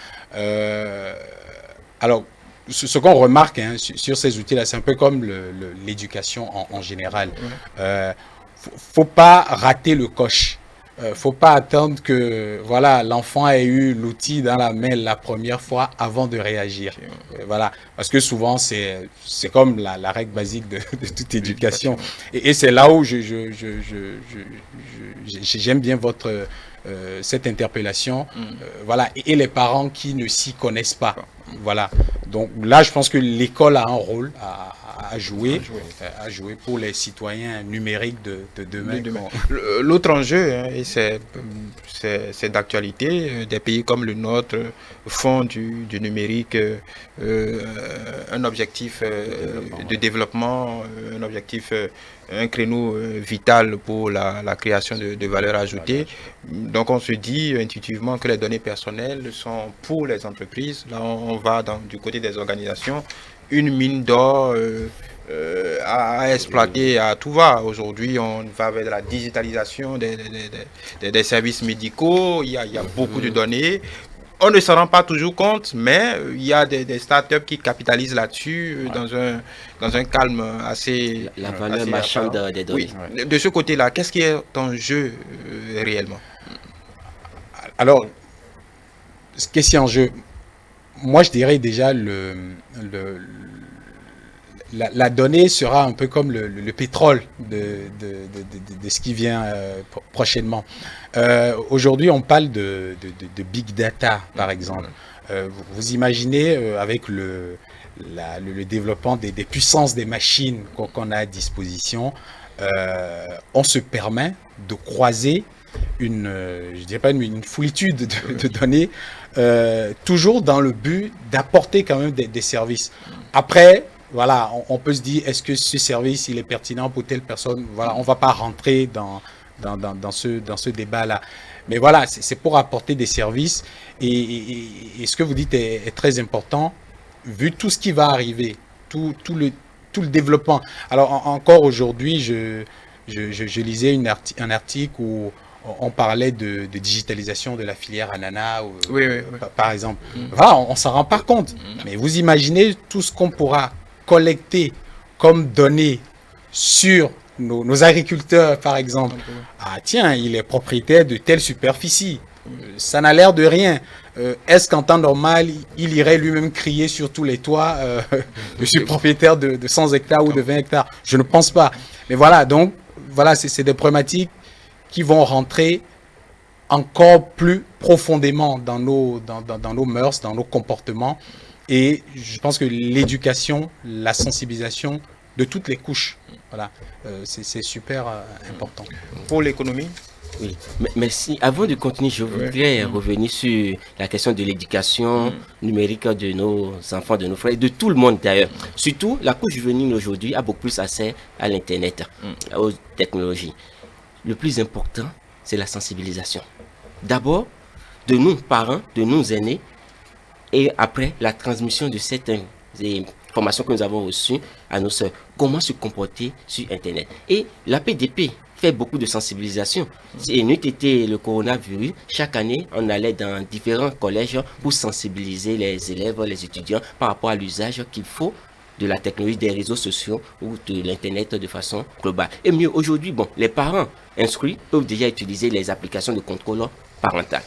D: Alors, ce qu'on remarque sur ces outils-là, c'est un peu comme l'éducation en général. Faut pas rater le coche. Faut pas attendre que l'enfant ait eu l'outil dans la main la première fois avant de réagir. Voilà, parce que souvent c'est comme la règle basique de toute éducation. Et c'est là où j'aime bien cette interpellation. Voilà, et les parents qui ne s'y connaissent pas. Voilà. Donc là, je pense que l'école a un rôle à jouer pour les citoyens numériques de demain.
A: L'autre enjeu, et c'est d'actualité, des pays comme le nôtre font du numérique un objectif de développement, un créneau vital pour la création de valeur ajoutée. Donc on se dit intuitivement que les données personnelles sont pour les entreprises. Là on va du côté des organisations, une mine d'or à exploiter à tout va. Aujourd'hui, on va vers la digitalisation des services médicaux. Il y a beaucoup de données. On ne s'en rend pas toujours compte, mais il y a des startups qui capitalisent là-dessus dans un calme assez...
B: La valeur marchande des données.
A: Oui. De ce côté-là, qu'est-ce qui est en jeu réellement?
D: Alors, ce qui est en jeu, moi je dirais déjà la donnée sera un peu comme le pétrole de ce qui vient prochainement. Aujourd'hui, on parle de big data, par exemple. Vous imaginez avec le développement des puissances des machines qu'on a à disposition, on se permet de croiser je dirais pas une foulitude de données, toujours dans le but d'apporter quand même des services. Après, voilà, on peut se dire, est-ce que ce service, il est pertinent pour telle personne? Voilà, on va pas rentrer dans ce débat-là. Mais voilà, c'est pour apporter des services. Et ce que vous dites est très important, vu tout ce qui va arriver, tout le développement. Alors, encore aujourd'hui, je lisais un article où on parlait de digitalisation de la filière ananas, par exemple. Voilà, on s'en rend pas compte. Mais vous imaginez tout ce qu'on pourra collecter comme données sur nos agriculteurs, par exemple. Ah tiens, il est propriétaire de telle superficie. Ça n'a l'air de rien. Est-ce qu'en temps normal, il irait lui-même crier sur tous les toits je suis propriétaire de 100 hectares ou de 20 hectares? Je ne pense pas. Mais voilà, donc, voilà, c'est des problématiques qui vont rentrer encore plus profondément dans nos mœurs, dans nos comportements. Et je pense que l'éducation, la sensibilisation de toutes les couches, voilà, c'est super important.
A: Pour l'économie?
B: Oui, merci. Avant de continuer, je voudrais revenir sur la question de l'éducation numérique de nos enfants, de nos frères, et de tout le monde d'ailleurs. Surtout, la couche juvénile aujourd'hui a beaucoup plus accès à l'Internet, aux technologies. Le plus important, c'est la sensibilisation. D'abord, de nous, parents, de nos aînés, et après, la transmission de certaines informations que nous avons reçues à nos sœurs. Comment se comporter sur Internet. Et la PDP fait beaucoup de sensibilisation. Et n'eût été le coronavirus, chaque année, on allait dans différents collèges pour sensibiliser les élèves, les étudiants par rapport à l'usage qu'il faut de la technologie des réseaux sociaux ou de l'Internet de façon globale. Et mieux, aujourd'hui, bon, les parents instruits peuvent déjà utiliser les applications de contrôle parental.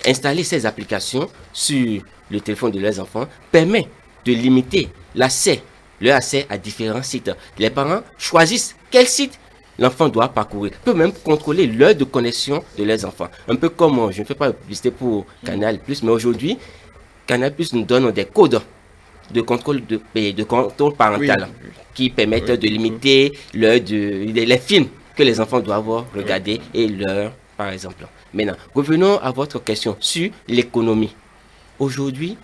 B: Installer ces applications sur le téléphone de leurs enfants permet de limiter leur accès à différents sites. Les parents choisissent quel site l'enfant doit parcourir, peuvent même contrôler l'heure de connexion de leurs enfants. Un peu comme, je ne fais pas de publicité pour Canal+, mais aujourd'hui, Canal+ nous donne des codes de contrôle parental qui permettent de limiter les films que les enfants doivent regarder et l'heure, par exemple. Maintenant, revenons à votre question sur l'économie. Aujourd'hui,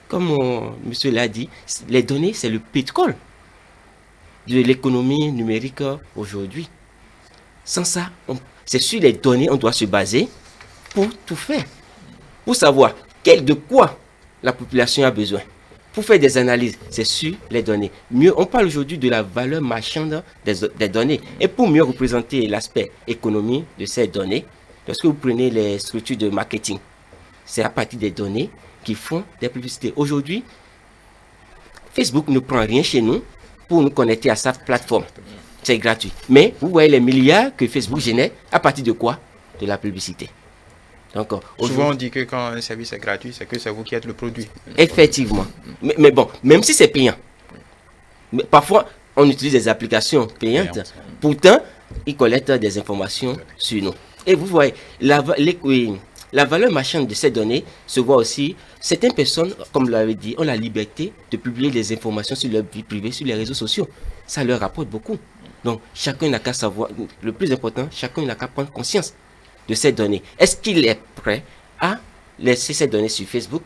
B: comme monsieur l'a dit, les données, c'est le pétrole de l'économie numérique aujourd'hui. Sans ça, c'est sur les données on doit se baser pour tout faire. Pour savoir de quoi la population a besoin. Pour faire des analyses, c'est sur les données. Mieux, on parle aujourd'hui de la valeur marchande des données. Et pour mieux représenter l'aspect économique de ces données, lorsque vous prenez les structures de marketing, c'est à partir des données qui font des publicités. Aujourd'hui, Facebook ne prend rien chez nous pour nous connecter à sa plateforme. C'est gratuit. Mais vous voyez les milliards que Facebook génère à partir de quoi? De la publicité. Donc,
A: souvent on dit que quand un service est gratuit, c'est que c'est vous qui êtes le produit.
B: Effectivement. Mais bon, même si c'est payant, mais parfois on utilise des applications payantes, pourtant ils collectent des informations sur nous. Et vous voyez, la valeur marchande de ces données se voit aussi. Certaines personnes, comme vous l'avez dit, ont la liberté de publier des informations sur leur vie privée, sur les réseaux sociaux. Ça leur rapporte beaucoup. Donc, chacun n'a qu'à savoir, le plus important, chacun n'a qu'à prendre conscience de ces données. Est-ce qu'il est prêt à laisser ces données sur Facebook?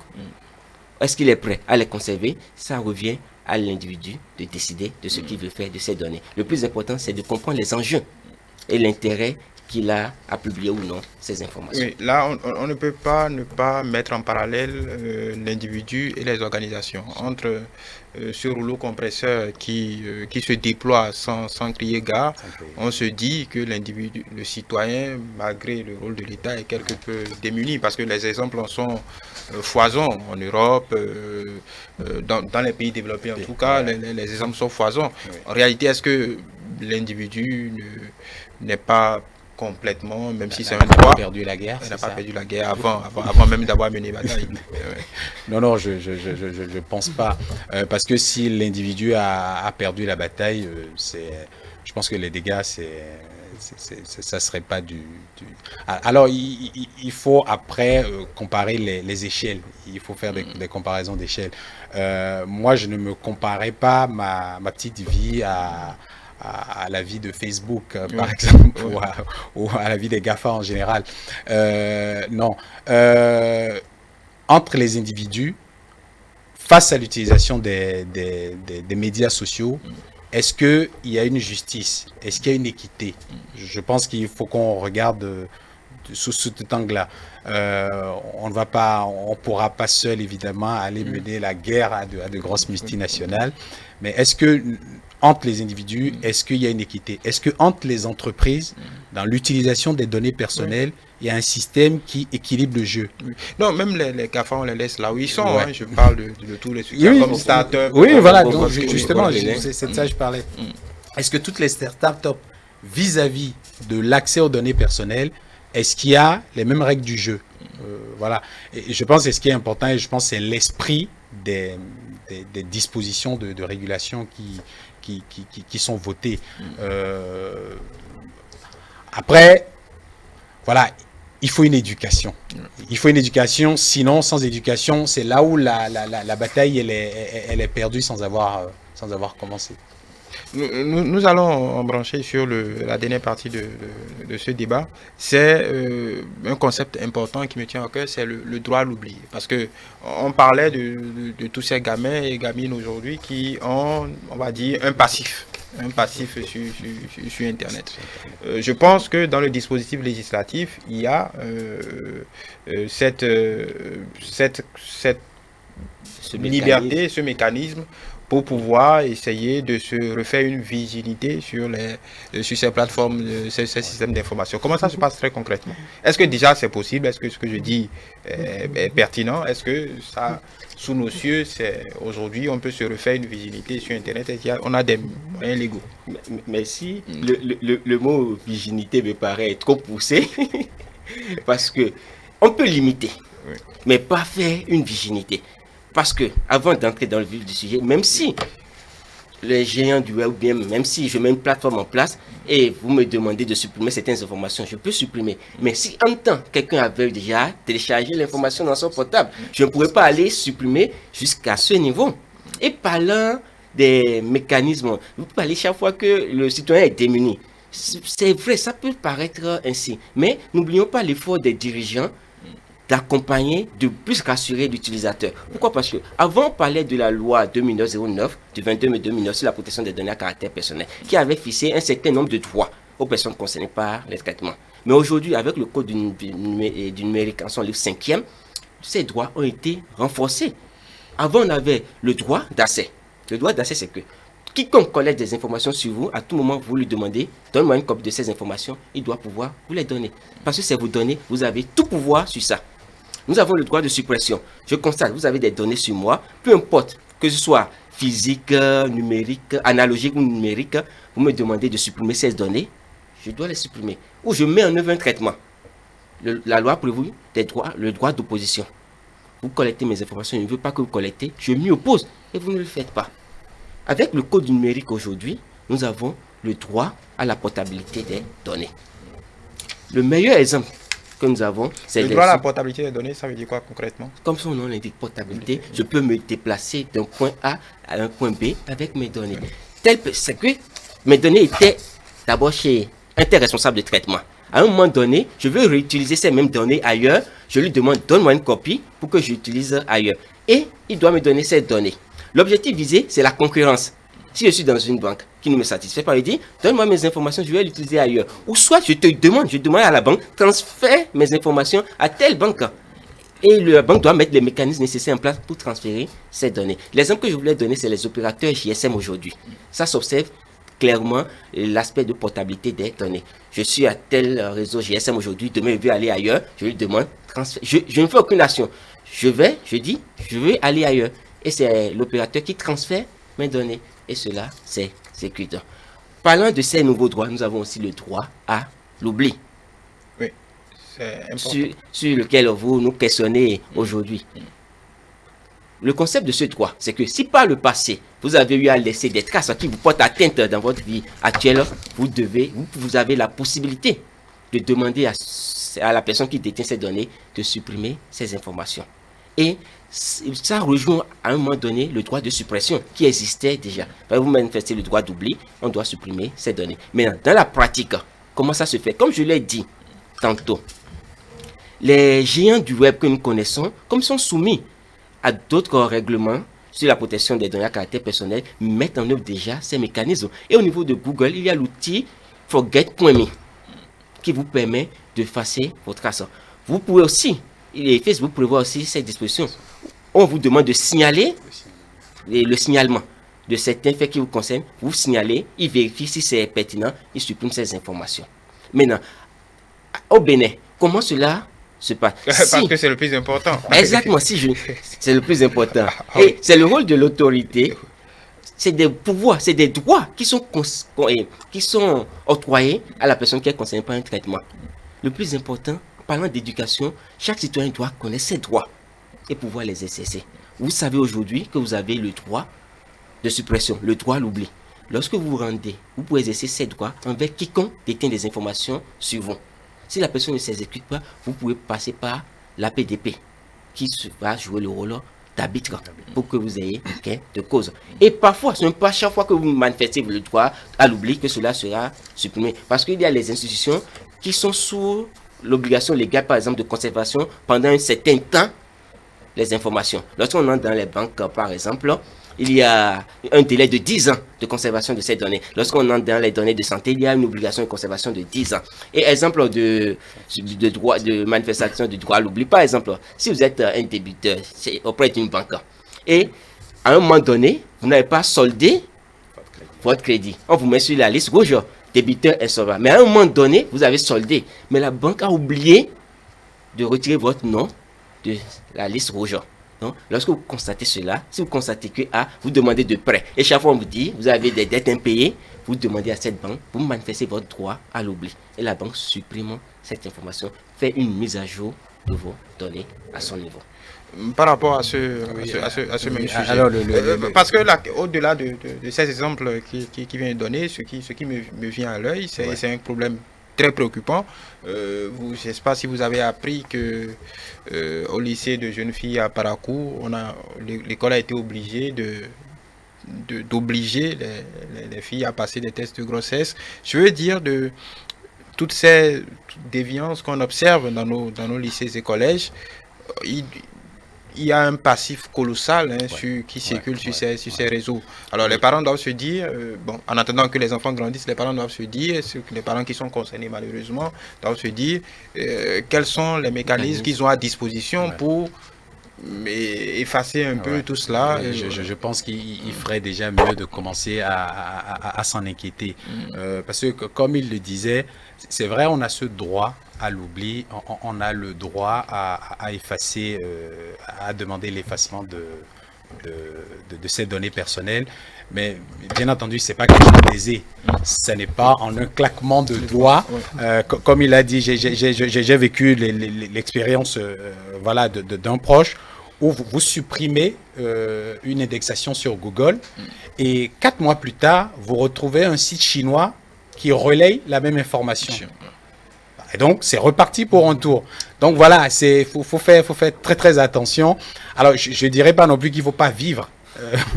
B: Est-ce qu'il est prêt à les conserver? Ça revient à l'individu de décider de ce qu'il veut faire de ces données. Le plus important, c'est de comprendre les enjeux et l'intérêt qu'il a à publier ou non ces informations.
A: Oui, là, on ne peut pas ne pas mettre en parallèle l'individu et les organisations. Entre ce rouleau compresseur qui se déploie sans crier gare, on se dit que l'individu, le citoyen, malgré le rôle de l'État, est quelque peu démuni, parce que les exemples en sont foisons en Europe, dans les pays développés en tout cas, les exemples sont foisons. En réalité, est-ce que l'individu n'est pas complètement, même si c'est un droit.
D: Il n'a pas perdu la guerre.
A: Il n'a pas perdu la guerre avant même d'avoir mené bataille.
D: Non, je pense pas. Parce que si l'individu a perdu la bataille, je pense que les dégâts, ça serait pas du... Alors, il faut après comparer les échelles. Il faut faire des comparaisons d'échelles. Moi, je ne me comparais pas ma petite vie à la vie de Facebook, par exemple, ou à la vie des GAFA en général. Non. Entre les individus, face à l'utilisation des médias sociaux, est-ce qu'il y a une justice? Est-ce qu'il y a une équité? Je pense qu'il faut qu'on regarde sous cet angle-là. On ne pourra pas seul, évidemment, aller mener la guerre à de grosses multinationales. Mais est-ce que entre les individus, est-ce qu'il y a une équité? Est-ce que entre les entreprises, dans l'utilisation des données personnelles, il y a un système qui équilibre le jeu?
A: Non, même les GAFA, on les laisse là où ils sont. Hein. Je parle de tous les trucs comme start-up.
D: Oui, voilà. Donc, justement, c'est de ça que je parlais. Est-ce que toutes les start-up, vis-à-vis de l'accès aux données personnelles, est-ce qu'il y a les mêmes règles du jeu? Voilà. Et je pense que c'est ce qui est important, et je pense que c'est l'esprit des dispositions de régulation qui sont votées. Après, voilà, il faut une éducation. Il faut une éducation, sinon, sans éducation, c'est là où la bataille, elle est perdue sans avoir commencé.
A: Nous allons embrancher sur la dernière partie de ce débat. C'est un concept important qui me tient à cœur, c'est le droit à l'oubli. Parce que on parlait de tous ces gamins et gamines aujourd'hui qui ont, on va dire, un passif sur Internet. Je pense que dans le dispositif législatif, il y a cette liberté, ce mécanisme pour pouvoir essayer de se refaire une visibilité sur ces plateformes, ces systèmes d'information. Comment ça se passe très concrètement? Est-ce que déjà c'est possible? Est-ce que ce que je dis est pertinent? Est-ce que ça, sous nos cieux, aujourd'hui, on peut se refaire une visibilité sur Internet? On a des moyens légaux.
B: Merci. Le mot virginité me paraît trop poussé parce que on peut limiter, oui, mais pas faire une virginité. Parce que, avant d'entrer dans le vif du sujet, même si les géants du web, ou bien même si je mets une plateforme en place et vous me demandez de supprimer certaines informations, je peux supprimer. Mais si en temps, quelqu'un avait déjà téléchargé l'information dans son portable, je ne pourrais pas aller supprimer jusqu'à ce niveau. Et parlant des mécanismes, vous pouvez aller chaque fois que le citoyen est démuni. C'est vrai, ça peut paraître ainsi. Mais n'oublions pas l'effort des dirigeants d'accompagner, de plus rassurer l'utilisateur. Pourquoi? Parce que avant on parlait de la loi 2009-09 du 22 mai 2009 sur la protection des données à caractère personnel qui avait fixé un certain nombre de droits aux personnes concernées par les traitements. Mais aujourd'hui, avec le code du numérique en son livre 5e, ces droits ont été renforcés. Avant, on avait le droit d'accès. Le droit d'accès, c'est que quiconque collecte des informations sur vous, à tout moment, vous lui demandez, donne-moi une copie de ces informations, il doit pouvoir vous les donner. Parce que c'est vos données, vous avez tout pouvoir sur ça. Nous avons le droit de suppression. Je constate, vous avez des données sur moi, peu importe, que ce soit physique, numérique, analogique ou numérique, vous me demandez de supprimer ces données, je dois les supprimer. Ou je mets en œuvre un traitement. La loi prévoit le droit d'opposition. Vous collectez mes informations, je ne veux pas que vous collectez, je m'y oppose et vous ne le faites pas. Avec le code numérique aujourd'hui, nous avons le droit à la portabilité des données. Le meilleur exemple que nous avons, c'est
A: le droit à la portabilité des données, ça veut dire quoi concrètement?
B: Comme son nom l'indique, portabilité, je peux me déplacer d'un point A à un point B avec mes données. C'est que mes données étaient d'abord chez un tel responsable de traitement. À un moment donné, je veux réutiliser ces mêmes données ailleurs. Je lui demande, donne-moi une copie pour que j'utilise ailleurs. Et il doit me donner ces données. L'objectif visé, c'est la concurrence. Si je suis dans une banque qui ne me satisfait pas, il dit, donne-moi mes informations, je vais l'utiliser ailleurs. Ou soit je demande à la banque, transfère mes informations à telle banque. Et la banque doit mettre les mécanismes nécessaires en place pour transférer ces données. L'exemple que je voulais donner, c'est les opérateurs GSM aujourd'hui. Ça s'observe clairement l'aspect de portabilité des données. Je suis à tel réseau GSM aujourd'hui, demain je veux aller ailleurs, je lui demande, je ne fais aucune action. Je dis, je veux aller ailleurs. Et c'est l'opérateur qui transfère mes données. Et cela, c'est sécurisé. Parlant de ces nouveaux droits, nous avons aussi le droit à l'oubli.
A: Oui, c'est important.
B: Sur lequel vous nous questionnez aujourd'hui. Le concept de ce droit, c'est que si par le passé, vous avez eu à laisser des traces qui vous portent atteinte dans votre vie actuelle, vous avez la possibilité de demander à la personne qui détient ces données de supprimer ces informations. Et ça rejoint à un moment donné le droit de suppression qui existait déjà. Vous manifestez le droit d'oubli, on doit supprimer ces données. Mais dans la pratique, comment ça se fait? Comme je l'ai dit tantôt, les géants du web que nous connaissons, comme ils sont soumis à d'autres règlements sur la protection des données à caractère personnel, mettent en œuvre déjà ces mécanismes. Et au niveau de Google, il y a l'outil Forget.me qui vous permet d'effacer vos traces. Vous pouvez aussi, et Facebook prévoit aussi cette disposition. On vous demande de signaler le signalement de certains faits qui vous concernent. Vous signalez, il vérifie si c'est pertinent, il supprime ces informations. Maintenant, au Bénin, comment cela se passe?
A: Parce que c'est le plus important.
B: Exactement, c'est le plus important. Et c'est le rôle de l'autorité. C'est des pouvoirs, c'est des droits qui sont octroyés à la personne qui est concernée par un traitement. Le plus important, parlant d'éducation, chaque citoyen doit connaître ses droits et pouvoir les exercer. Vous savez aujourd'hui que vous avez le droit de suppression, le droit à l'oubli. Lorsque vous vous rendez, vous pouvez exercer ces droits envers quiconque détient des informations sur vous. Si la personne ne s'exécute pas, vous pouvez passer par l'APDP qui va jouer le rôle d'arbitre pour que vous ayez gain de cause. Et parfois, ce n'est pas chaque fois que vous manifestez le droit à l'oubli que cela sera supprimé. Parce qu'il y a les institutions qui sont sous l'obligation légale, par exemple, de conservation pendant un certain temps les informations. Lorsqu'on entre dans les banques, par exemple, il y a un délai de 10 ans de conservation de ces données. Lorsqu'on entre dans les données de santé, il y a une obligation de conservation de 10 ans. Et exemple de manifestation du droit à l'oubli, par exemple, si vous êtes un débiteur auprès d'une banque et à un moment donné, vous n'avez pas soldé votre crédit. On vous met sur la liste rouge, débiteur insolvable. Mais à un moment donné, vous avez soldé. Mais la banque a oublié de retirer votre nom de la liste rouge. Donc, lorsque vous constatez cela, si vous constatez que vous demandez de prêt, et chaque fois on vous dit, vous avez des dettes impayées, vous demandez à cette banque, vous manifestez votre droit à l'oubli. Et la banque supprime cette information, fait une mise à jour de vos données à son niveau.
A: Par rapport à ce même sujet.
D: Alors,
A: parce que là, au-delà de ces exemples qui vient de donner, ce qui me vient à l'œil, c'est un problème très préoccupant. Je ne sais pas si vous avez appris que au lycée de jeunes filles à Parakou, l'école a été obligée d'obliger les filles à passer des tests de grossesse. Je veux dire de toutes ces déviances qu'on observe dans nos lycées et collèges. Il y a un passif colossal qui circule sur ces réseaux. Alors les parents doivent se dire, en attendant que les enfants grandissent, les parents doivent se dire, les parents qui sont concernés malheureusement, doivent se dire quels sont les mécanismes qu'ils ont à disposition pour effacer un peu tout cela.
D: Je pense qu'il ferait déjà mieux de commencer à s'en inquiéter. Parce que comme il le disait, c'est vrai, on a ce droit à l'oubli, on a le droit à effacer, à demander l'effacement de ces données personnelles. Mais bien entendu, c'est pas quelque chose d'aisé. Ce n'est pas en un claquement de doigts. Comme il a dit, j'ai vécu l'expérience d'un proche où vous supprimez une indexation sur Google et 4 mois plus tard, vous retrouvez un site chinois qui relaye la même information. Et donc, c'est reparti pour un tour. Donc voilà, faut faire très très attention. Alors, je dirais pas non plus qu'il ne faut pas vivre.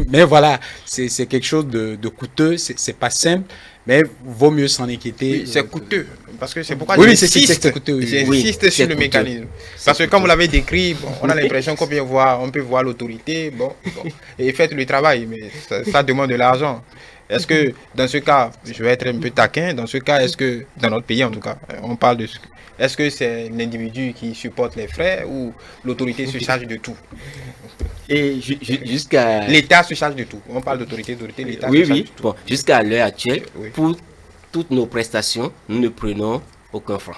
D: Mais voilà, c'est quelque chose de coûteux, c'est pas simple, mais vaut mieux s'en inquiéter.
A: Oui, c'est coûteux, parce que c'est pourquoi
D: j'insiste
A: sur le mécanisme. Parce que comme vous l'avez décrit, on a l'impression qu'on peut voir l'autorité, et faites le travail, mais ça demande de l'argent. Est-ce que dans ce cas, je vais être un peu taquin, dans ce cas, est-ce que, dans notre pays en tout cas, on parle de est-ce que c'est l'individu qui supporte les frais ou l'autorité se charge de tout?
B: Et jusqu'à...
A: L'État se charge de tout. On parle d'autorité, l'État se charge de tout.
B: Bon, jusqu'à l'heure actuelle, pour toutes nos prestations, nous ne prenons aucun franc.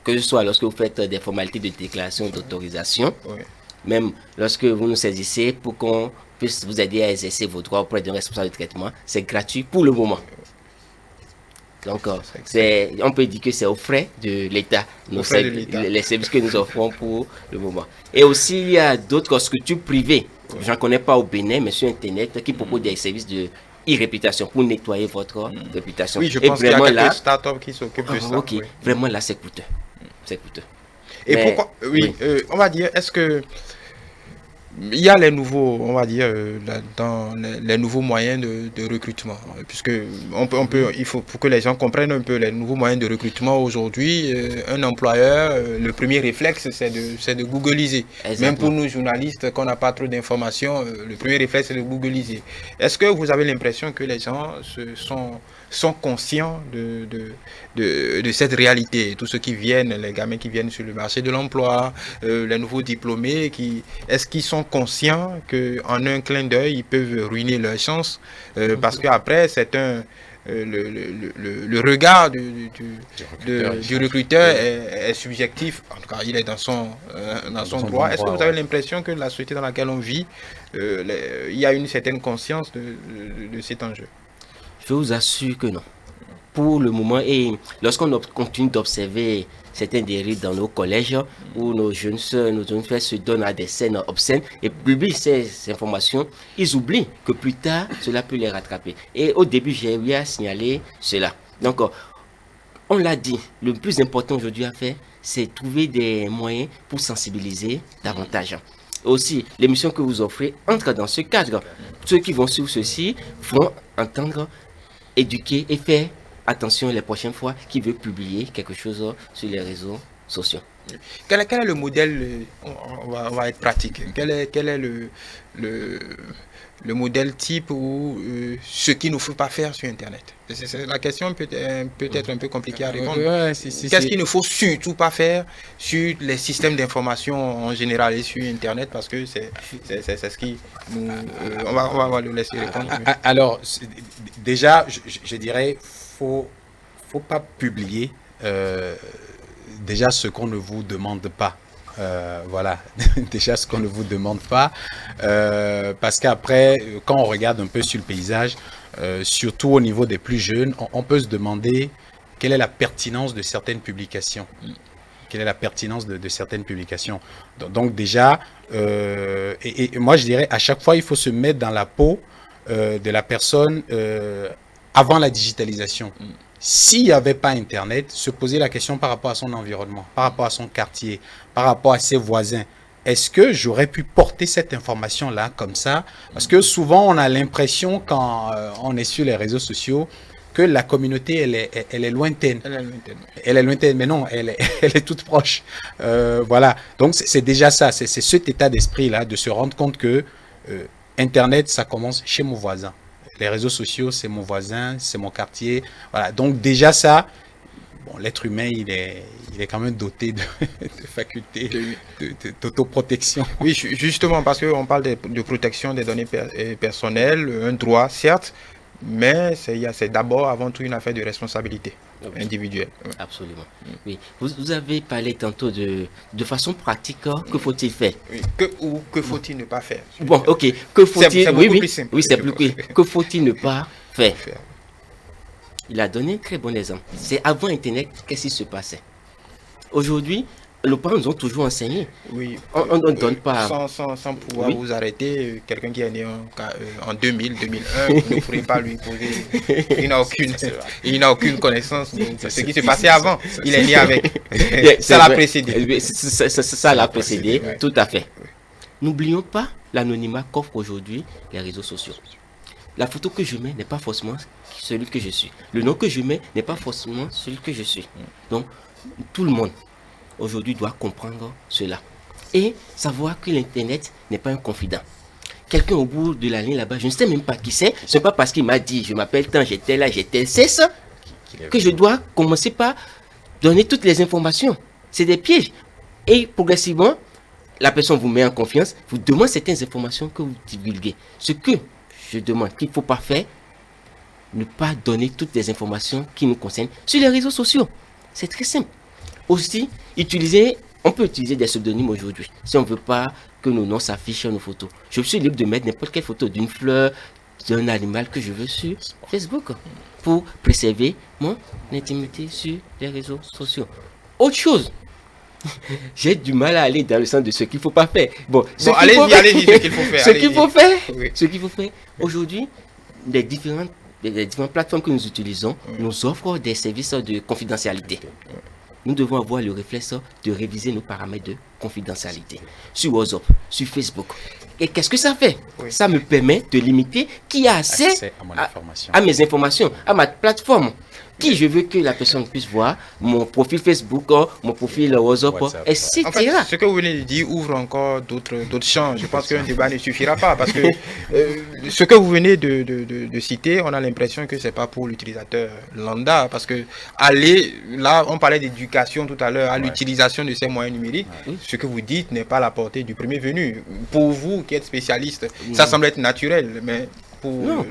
B: Que ce soit lorsque vous faites des formalités de déclaration d'autorisation, même lorsque vous nous saisissez pour qu'on puisse vous aider à exercer vos droits auprès d'un responsable de traitement, c'est gratuit pour le moment. Donc, on peut dire que c'est aux frais de l'État, les services que nous offrons pour le moment. Et aussi, il y a d'autres structures privées, je n'en connais pas au Bénin, mais sur Internet, qui proposent des services de e-réputation pour nettoyer votre réputation.
A: Oui, je pense qu'il y a quelques startups qui s'occupent de ça.
B: Ok, vraiment là, c'est coûteux. C'est coûteux.
A: Et pourquoi on va dire, est-ce que il y a les nouveaux, on va dire, dans les nouveaux moyens de recrutement, puisque il faut pour que les gens comprennent un peu les nouveaux moyens de recrutement aujourd'hui. Un employeur, le premier réflexe, c'est de googliser. Exactement. Même pour nous journalistes, qu'on n'a pas trop d'informations, le premier réflexe, c'est de googliser. Est-ce que vous avez l'impression que les gens sont conscients de cette réalité, tous ceux qui viennent, les gamins qui viennent sur le marché de l'emploi, les nouveaux diplômés, est-ce qu'ils sont conscients qu'en un clin d'œil, ils peuvent ruiner leur chance, parce qu'après, c'est le regard du recruteur est subjectif, en tout cas il est dans son droit. Est-ce que vous avez l'impression que la société dans laquelle on vit, il y a une certaine conscience de cet enjeu?
B: Je vous assure que non. Pour le moment, et lorsqu'on continue d'observer certains dérives dans nos collèges, où nos jeunes soeurs, nos jeunes frères se donnent à des scènes obscènes et publient ces informations, ils oublient que plus tard, cela peut les rattraper. Et au début, j'ai eu à signaler cela. Donc, on l'a dit, le plus important aujourd'hui à faire, c'est trouver des moyens pour sensibiliser davantage. Aussi, l'émission que vous offrez entre dans ce cadre. Ceux qui vont suivre ceci vont entendre, éduquer et faire attention les prochaines fois qu'ils veulent publier quelque chose sur les réseaux sociaux.
A: Quel est le modèle, on va être pratique, quel est le modèle type ou ce qu'il ne faut pas faire sur Internet? La question peut être un peu compliquée à répondre. Qu'est-ce qu'il ne faut surtout pas faire sur les systèmes d'information en général et sur Internet, parce que c'est ce qui nous... on va le laisser répondre.
D: Alors, déjà, je dirais, faut pas publier déjà ce qu'on ne vous demande pas. Voilà, déjà ce qu'on ne vous demande pas, parce qu'après, quand on regarde un peu sur le paysage, surtout au niveau des plus jeunes, on peut se demander quelle est la pertinence de certaines publications. Quelle est la pertinence de certaines publications. Donc déjà, et moi je dirais, à chaque fois, il faut se mettre dans la peau de la personne avant la digitalisation. S'il n'y avait pas Internet, se poser la question par rapport à son environnement, par rapport à son quartier, par rapport à ses voisins. Est-ce que j'aurais pu porter cette information-là comme ça? Parce que souvent, on a l'impression, quand on est sur les réseaux sociaux, que la communauté, elle est lointaine. Elle est lointaine, mais non, elle est toute proche. Voilà. Donc, c'est déjà ça. C'est cet état d'esprit-là, de se rendre compte que Internet, ça commence chez mon voisin. Les réseaux sociaux, c'est mon voisin, c'est mon quartier. Voilà. Donc déjà ça, bon, l'être humain, il est quand même doté de facultés d'autoprotection.
A: Oui, justement, parce qu'on parle de protection des données personnelles, un droit, certes, mais c'est d'abord, avant tout, une affaire de responsabilité individuelle.
B: Absolument. Oui. Vous avez parlé tantôt de façon pratique, que faut-il faire?
A: Oui. Que faut-il ne pas faire?
B: Bon, ok. Que faut-il...
A: C'est beaucoup plus simple.
B: Oui, c'est plus clair. Que faut-il ne pas faire? Il a donné un très bon exemple. C'est avant Internet, qu'est-ce qui se passait? Aujourd'hui, nos parents nous ont toujours enseigné.
A: Oui.
B: On ne donne pas...
A: Sans pouvoir vous arrêter, quelqu'un qui est né en 2000, 2001, vous ne pourrez pas lui poser... Il n'a aucune connaissance de ce qui se passait avant. Il est né avec. Ça l'a précédé.
B: Ça l'a précédé, tout à fait. N'oublions pas l'anonymat qu'offrent aujourd'hui les réseaux sociaux. La photo que je mets n'est pas forcément celui que je suis. Le nom que je mets n'est pas forcément celui que je suis. Donc, tout le monde aujourd'hui doit comprendre cela et savoir que l'Internet n'est pas un confident. Quelqu'un au bout de la ligne là-bas, je ne sais même pas qui c'est. Ce n'est pas parce qu'il m'a dit je m'appelle tant, j'étais là, j'étais c'est ça que je dois commencer par donner toutes les informations. C'est des pièges. Et progressivement, la personne vous met en confiance, vous demande certaines informations que vous divulguez. Ce que je demande qu'il ne faut pas faire, ne pas donner toutes les informations qui nous concernent sur les réseaux sociaux. C'est très simple. Aussi, on peut utiliser des pseudonymes aujourd'hui, si on ne veut pas que nos noms s'affichent sur nos photos. Je suis libre de mettre n'importe quelle photo d'une fleur, d'un animal que je veux sur Facebook, pour préserver mon intimité sur les réseaux sociaux. Autre chose, j'ai du mal à aller dans le sens de ce qu'il ne faut pas faire.
A: Allez-y, ce qu'il faut faire.
B: Ce qu'il faut faire, aujourd'hui, les différentes plateformes que nous utilisons nous offrent des services de confidentialité. Nous devons avoir le réflexe de réviser nos paramètres de confidentialité sur WhatsApp, sur Facebook. Et qu'est-ce que ça fait? Ça me permet de limiter qui a accès à mes informations, à ma plateforme. Qui je veux que la personne puisse voir, mon profil Facebook, mon profil WhatsApp, etc.
A: En fait, ce que vous venez de dire ouvre encore d'autres champs. Je pense qu'un débat ne suffira pas, parce que ce que vous venez de citer, on a l'impression que c'est pas pour l'utilisateur lambda, parce que là, on parlait d'éducation tout à l'heure, à l'utilisation de ces moyens numériques. Ce que vous dites n'est pas à la portée du premier venu. Pour vous qui êtes spécialiste, ça semble être naturel, mais
B: non,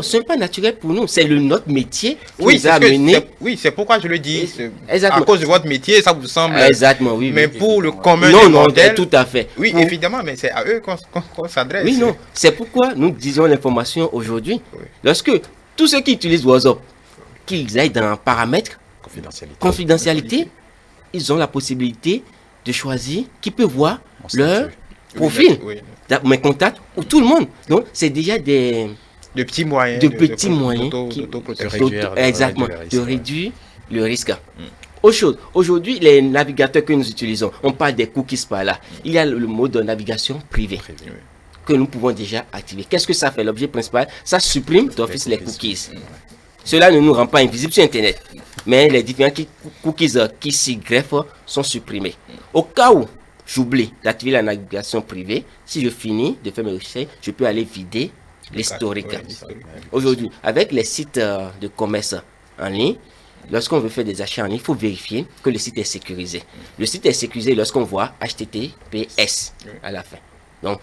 B: ce n'est pas naturel pour nous. C'est notre métier qui nous a amené.
A: Oui, c'est pourquoi je le dis. À cause de votre métier, ça vous semble.
B: Exactement, oui.
A: Mais pour le commun
B: des mortels, tout à fait.
A: Oui, évidemment, mais c'est à eux qu'on s'adresse.
B: Oui, non. C'est pourquoi nous disons l'information aujourd'hui. Lorsque tous ceux qui utilisent WhatsApp, qu'ils aillent dans paramètres confidentialité, ils ont la possibilité de choisir qui peut voir leur profil, mes contacts, ou tout le monde. Donc, c'est déjà des
A: petits moyens
B: de réduire le risque. Autre chose, aujourd'hui, les navigateurs que nous utilisons, on parle des cookies par là. Il y a le mode de navigation privée que nous pouvons déjà activer. Qu'est-ce que ça fait? L'objet principal, ça supprime d'office les cookies. Cela ne nous rend pas invisibles sur Internet, mais les différents cookies qui s'y greffent sont supprimés. Au cas où j'oublie d'activer la navigation privée, si je finis de faire mes recherches, je peux aller vider l'historique. Aujourd'hui, avec les sites de commerce en ligne, lorsqu'on veut faire des achats en ligne, il faut vérifier que le site est sécurisé. Le site est sécurisé lorsqu'on voit HTTPS à la fin. Donc,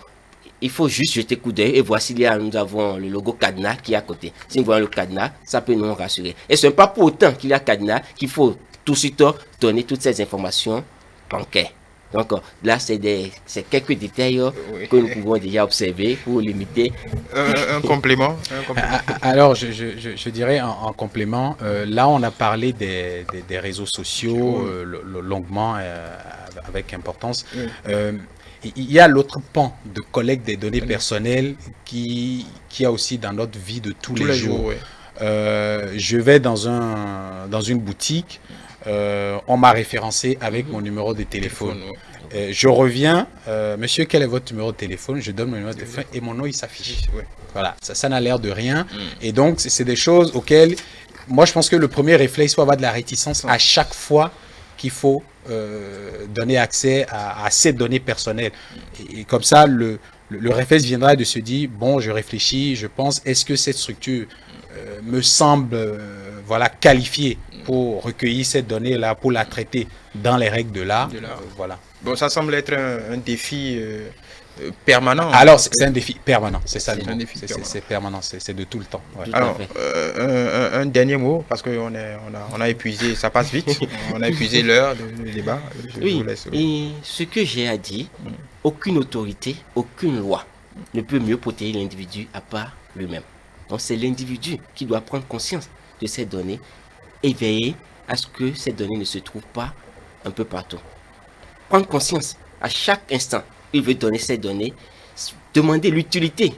B: il faut juste jeter coup d'œil et voir nous avons le logo cadenas qui est à côté. Si nous voyons le cadenas, ça peut nous rassurer. Et ce n'est pas pour autant qu'il y a cadenas qu'il faut tout de suite donner toutes ces informations bancaires. Donc là, c'est quelques détails que nous pouvons déjà observer pour limiter.
A: Un complément.
D: Alors, je dirais en complément, là, on a parlé des réseaux sociaux longuement, avec importance. Il y a l'autre pan de collecte des données personnelles qui a aussi dans notre vie de tous les jours. Je vais dans une boutique. On m'a référencé avec mon numéro de téléphone. Je reviens, monsieur, quel est votre numéro de téléphone? Je donne mon numéro de téléphone et mon nom il s'affiche. Voilà, ça n'a l'air de rien. Et donc, c'est des choses auxquelles, moi, je pense que le premier réflexe, il faut avoir de la réticence à chaque fois qu'il faut donner accès à ces données personnelles. Et comme ça, le réflexe viendra de se dire, bon, je réfléchis, je pense, est-ce que cette structure me semble qualifiée pour recueillir cette donnée-là, pour la traiter dans les règles de l'art. Voilà.
A: Bon, ça semble être un défi permanent.
D: Alors, c'est un défi permanent, c'est ça le mot.
A: C'est
D: permanent, c'est de tout le temps. Ouais.
A: Alors, un dernier mot, parce qu'on a épuisé, ça passe vite, on a épuisé l'heure du débat.
B: Oui, et ce que j'ai à dire, aucune autorité, aucune loi ne peut mieux protéger l'individu à part lui-même. Donc, c'est l'individu qui doit prendre conscience de ces données et veiller à ce que ces données ne se trouvent pas un peu partout. Prendre conscience à chaque instant, il veut donner ces données, demander l'utilité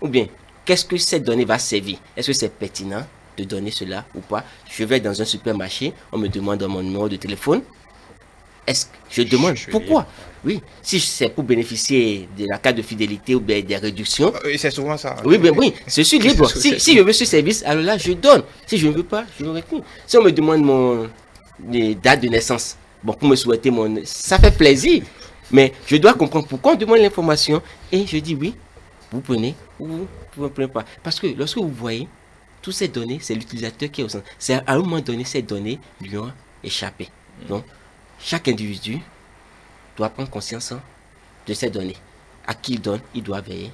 B: ou bien qu'est-ce que cette donnée va servir. Est-ce que c'est pertinent de donner cela ou pas? Je vais dans un supermarché, on me demande mon numéro de téléphone. Est-ce que je demande pourquoi? Oui, si c'est pour bénéficier de la carte de fidélité ou bien des réductions.
A: C'est souvent ça.
B: Oui, je suis libre. Si je veux ce service, alors là, je donne. Si je ne veux pas, je le retire. Si on me demande les dates de naissance, bon, pour me souhaiter ça fait plaisir. Mais je dois comprendre pourquoi on demande l'information. Et je dis oui, vous prenez ou vous ne prenez pas. Parce que lorsque vous voyez, toutes ces données, c'est l'utilisateur qui est au centre. C'est à un moment donné, ces données lui ont échappé. Donc, chaque individu doit prendre conscience de ces données. À qui il donne, il doit veiller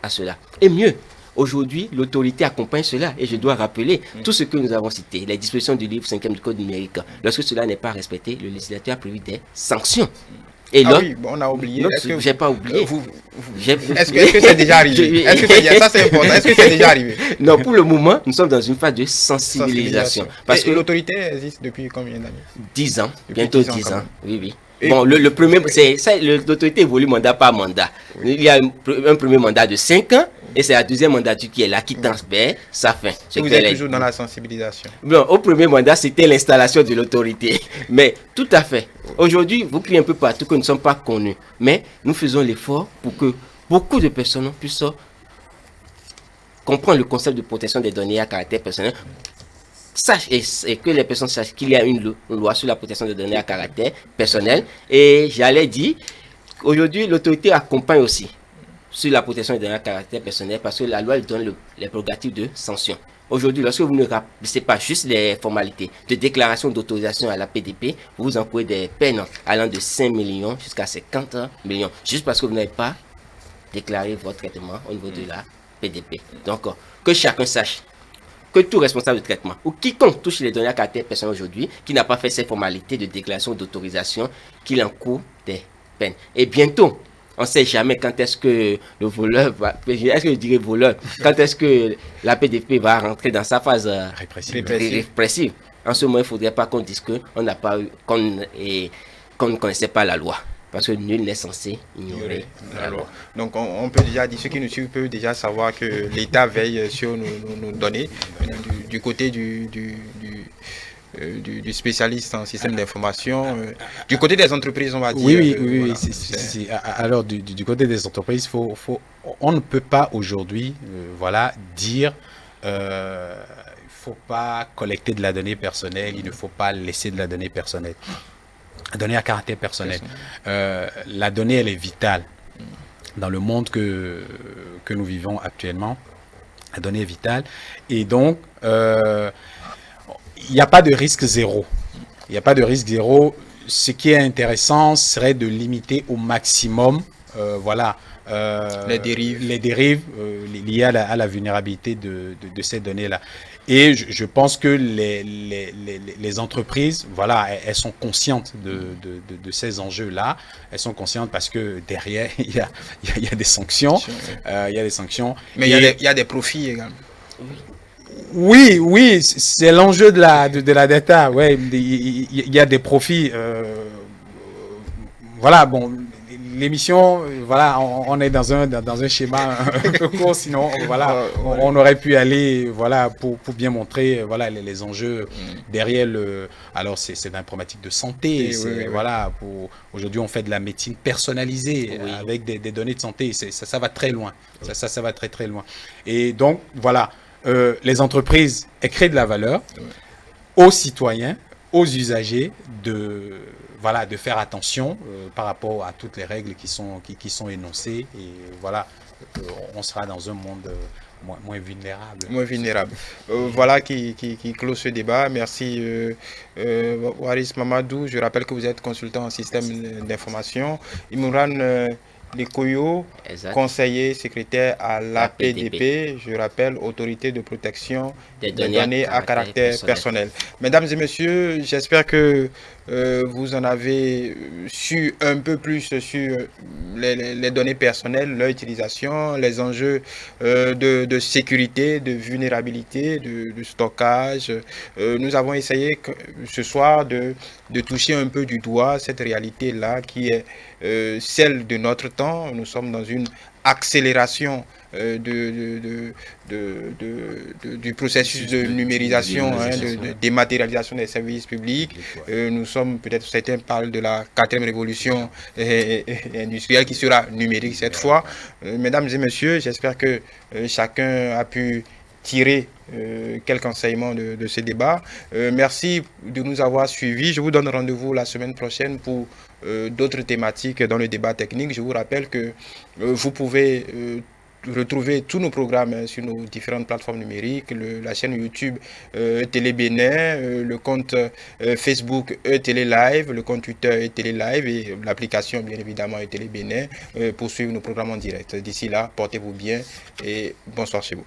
B: à cela. Et mieux, aujourd'hui, l'autorité accompagne cela. Et je dois rappeler tout ce que nous avons cité, les dispositions du livre 5e du Code numérique. Lorsque cela n'est pas respecté, le législateur a prévu des sanctions. Et là,
A: oui, on a oublié.
B: J'ai pas oublié.
A: Est-ce que c'est déjà arrivé? Ça, c'est important. Est-ce que c'est déjà arrivé?
B: Non, pour le moment, nous sommes dans une phase de sensibilisation.
A: Parce que l'autorité existe depuis combien d'années?
B: 10 ans, bientôt 10 ans. Oui. Bon, le premier, l'autorité évolue mandat par mandat. Il y a un premier mandat de 5 ans et c'est la deuxième mandature qui est là, qui tend vers sa fin.
A: Vous êtes toujours dans la sensibilisation.
B: Bon, au premier mandat, c'était l'installation de l'autorité. Mais tout à fait. Aujourd'hui, vous criez un peu partout que nous ne sommes pas connus. Mais nous faisons l'effort pour que beaucoup de personnes puissent comprendre le concept de protection des données à caractère personnel. Sache et que les personnes sachent qu'il y a une loi sur la protection des données à caractère personnel. Et j'allais dire, aujourd'hui, l'autorité accompagne aussi sur la protection des données à caractère personnel parce que la loi donne les prérogatives de sanction. Aujourd'hui, lorsque vous ne remplissez pas juste les formalités de déclaration d'autorisation à la PDP, vous encourez des peines allant de 5 millions jusqu'à 50 millions, juste parce que vous n'avez pas déclaré votre traitement au niveau de la PDP. Donc, que chacun sache que tout responsable de traitement ou quiconque touche les données à caractère personnel aujourd'hui, qui n'a pas fait ces formalités de déclaration d'autorisation, qu'il encourt des peines. Et bientôt, on ne sait jamais quand est-ce que le voleur va, est-ce que je dirais voleur, quand est-ce que la PDP va rentrer dans sa phase répressive. En ce moment, il ne faudrait pas qu'on dise qu'on ne connaissait pas la loi. Parce que nul n'est censé ignorer la loi.
A: Donc on peut déjà dire, ceux qui nous suivent peuvent déjà savoir que l'État veille sur nos données du côté du spécialiste en système d'information, du côté des entreprises, on va dire.
D: Oui. Alors du côté des entreprises, on ne peut pas aujourd'hui dire il ne faut pas collecter de la donnée personnelle, il ne faut pas laisser de la donnée personnelle. données à caractère personnel. La donnée, elle est vitale. Dans le monde que nous vivons actuellement, la donnée est vitale. Et donc, il n'y a pas de risque zéro. Il n'y a pas de risque zéro. Ce qui est intéressant serait de limiter au maximum les dérives liées à la vulnérabilité de ces données-là. Et je pense que les entreprises, voilà, elles sont conscientes de ces enjeux-là. Elles sont conscientes parce que derrière, il y a des sanctions. Il y a des sanctions.
A: Mais il y a des profits également.
D: Oui, c'est l'enjeu de la data. Ouais, il y a des profits. Voilà, bon, l'émission, voilà, on est dans un schéma un peu court, sinon, voilà, on aurait pu aller, voilà, pour bien montrer, voilà, les enjeux derrière le. Alors, c'est d'informatique de santé, voilà, aujourd'hui, on fait de la médecine personnalisée avec des données de santé. Ça va très loin. Ça va très, très loin. Et donc, voilà, les entreprises, elles créent de la valeur aux citoyens, aux usagers de faire attention par rapport à toutes les règles qui sont énoncées, et voilà, on sera dans un monde moins vulnérable.
A: Moins vulnérable. Voilà qui clôt ce débat. Merci Waris Mamadou. Je rappelle que vous êtes consultant en système d'information. Imran Lekoyo, conseiller secrétaire à l'APDP, je rappelle, Autorité de protection des données à caractère personnel. Mesdames et messieurs, j'espère que vous en avez su un peu plus sur les données personnelles, leur utilisation, les enjeux de sécurité, de vulnérabilité, de stockage. Nous avons essayé ce soir de toucher un peu du doigt cette réalité-là qui est celle de notre temps. Nous sommes dans une accélération du processus de numérisation, de dématérialisation des services publics. Nous sommes, peut-être certains parlent de la 4e révolution industrielle qui sera numérique cette fois. Mesdames et messieurs, j'espère que chacun a pu tirer quelques enseignements de ce débat. Merci de nous avoir suivis. Je vous donne rendez-vous la semaine prochaine pour d'autres thématiques dans le débat technique. Je vous rappelle que vous pouvez retrouver tous nos programmes sur nos différentes plateformes numériques, la chaîne YouTube Télé Bénin, le compte Facebook Télé Live, le compte Twitter Télé Live et l'application bien évidemment Télé Bénin pour suivre nos programmes en direct. D'ici là, portez-vous bien et bonsoir chez vous.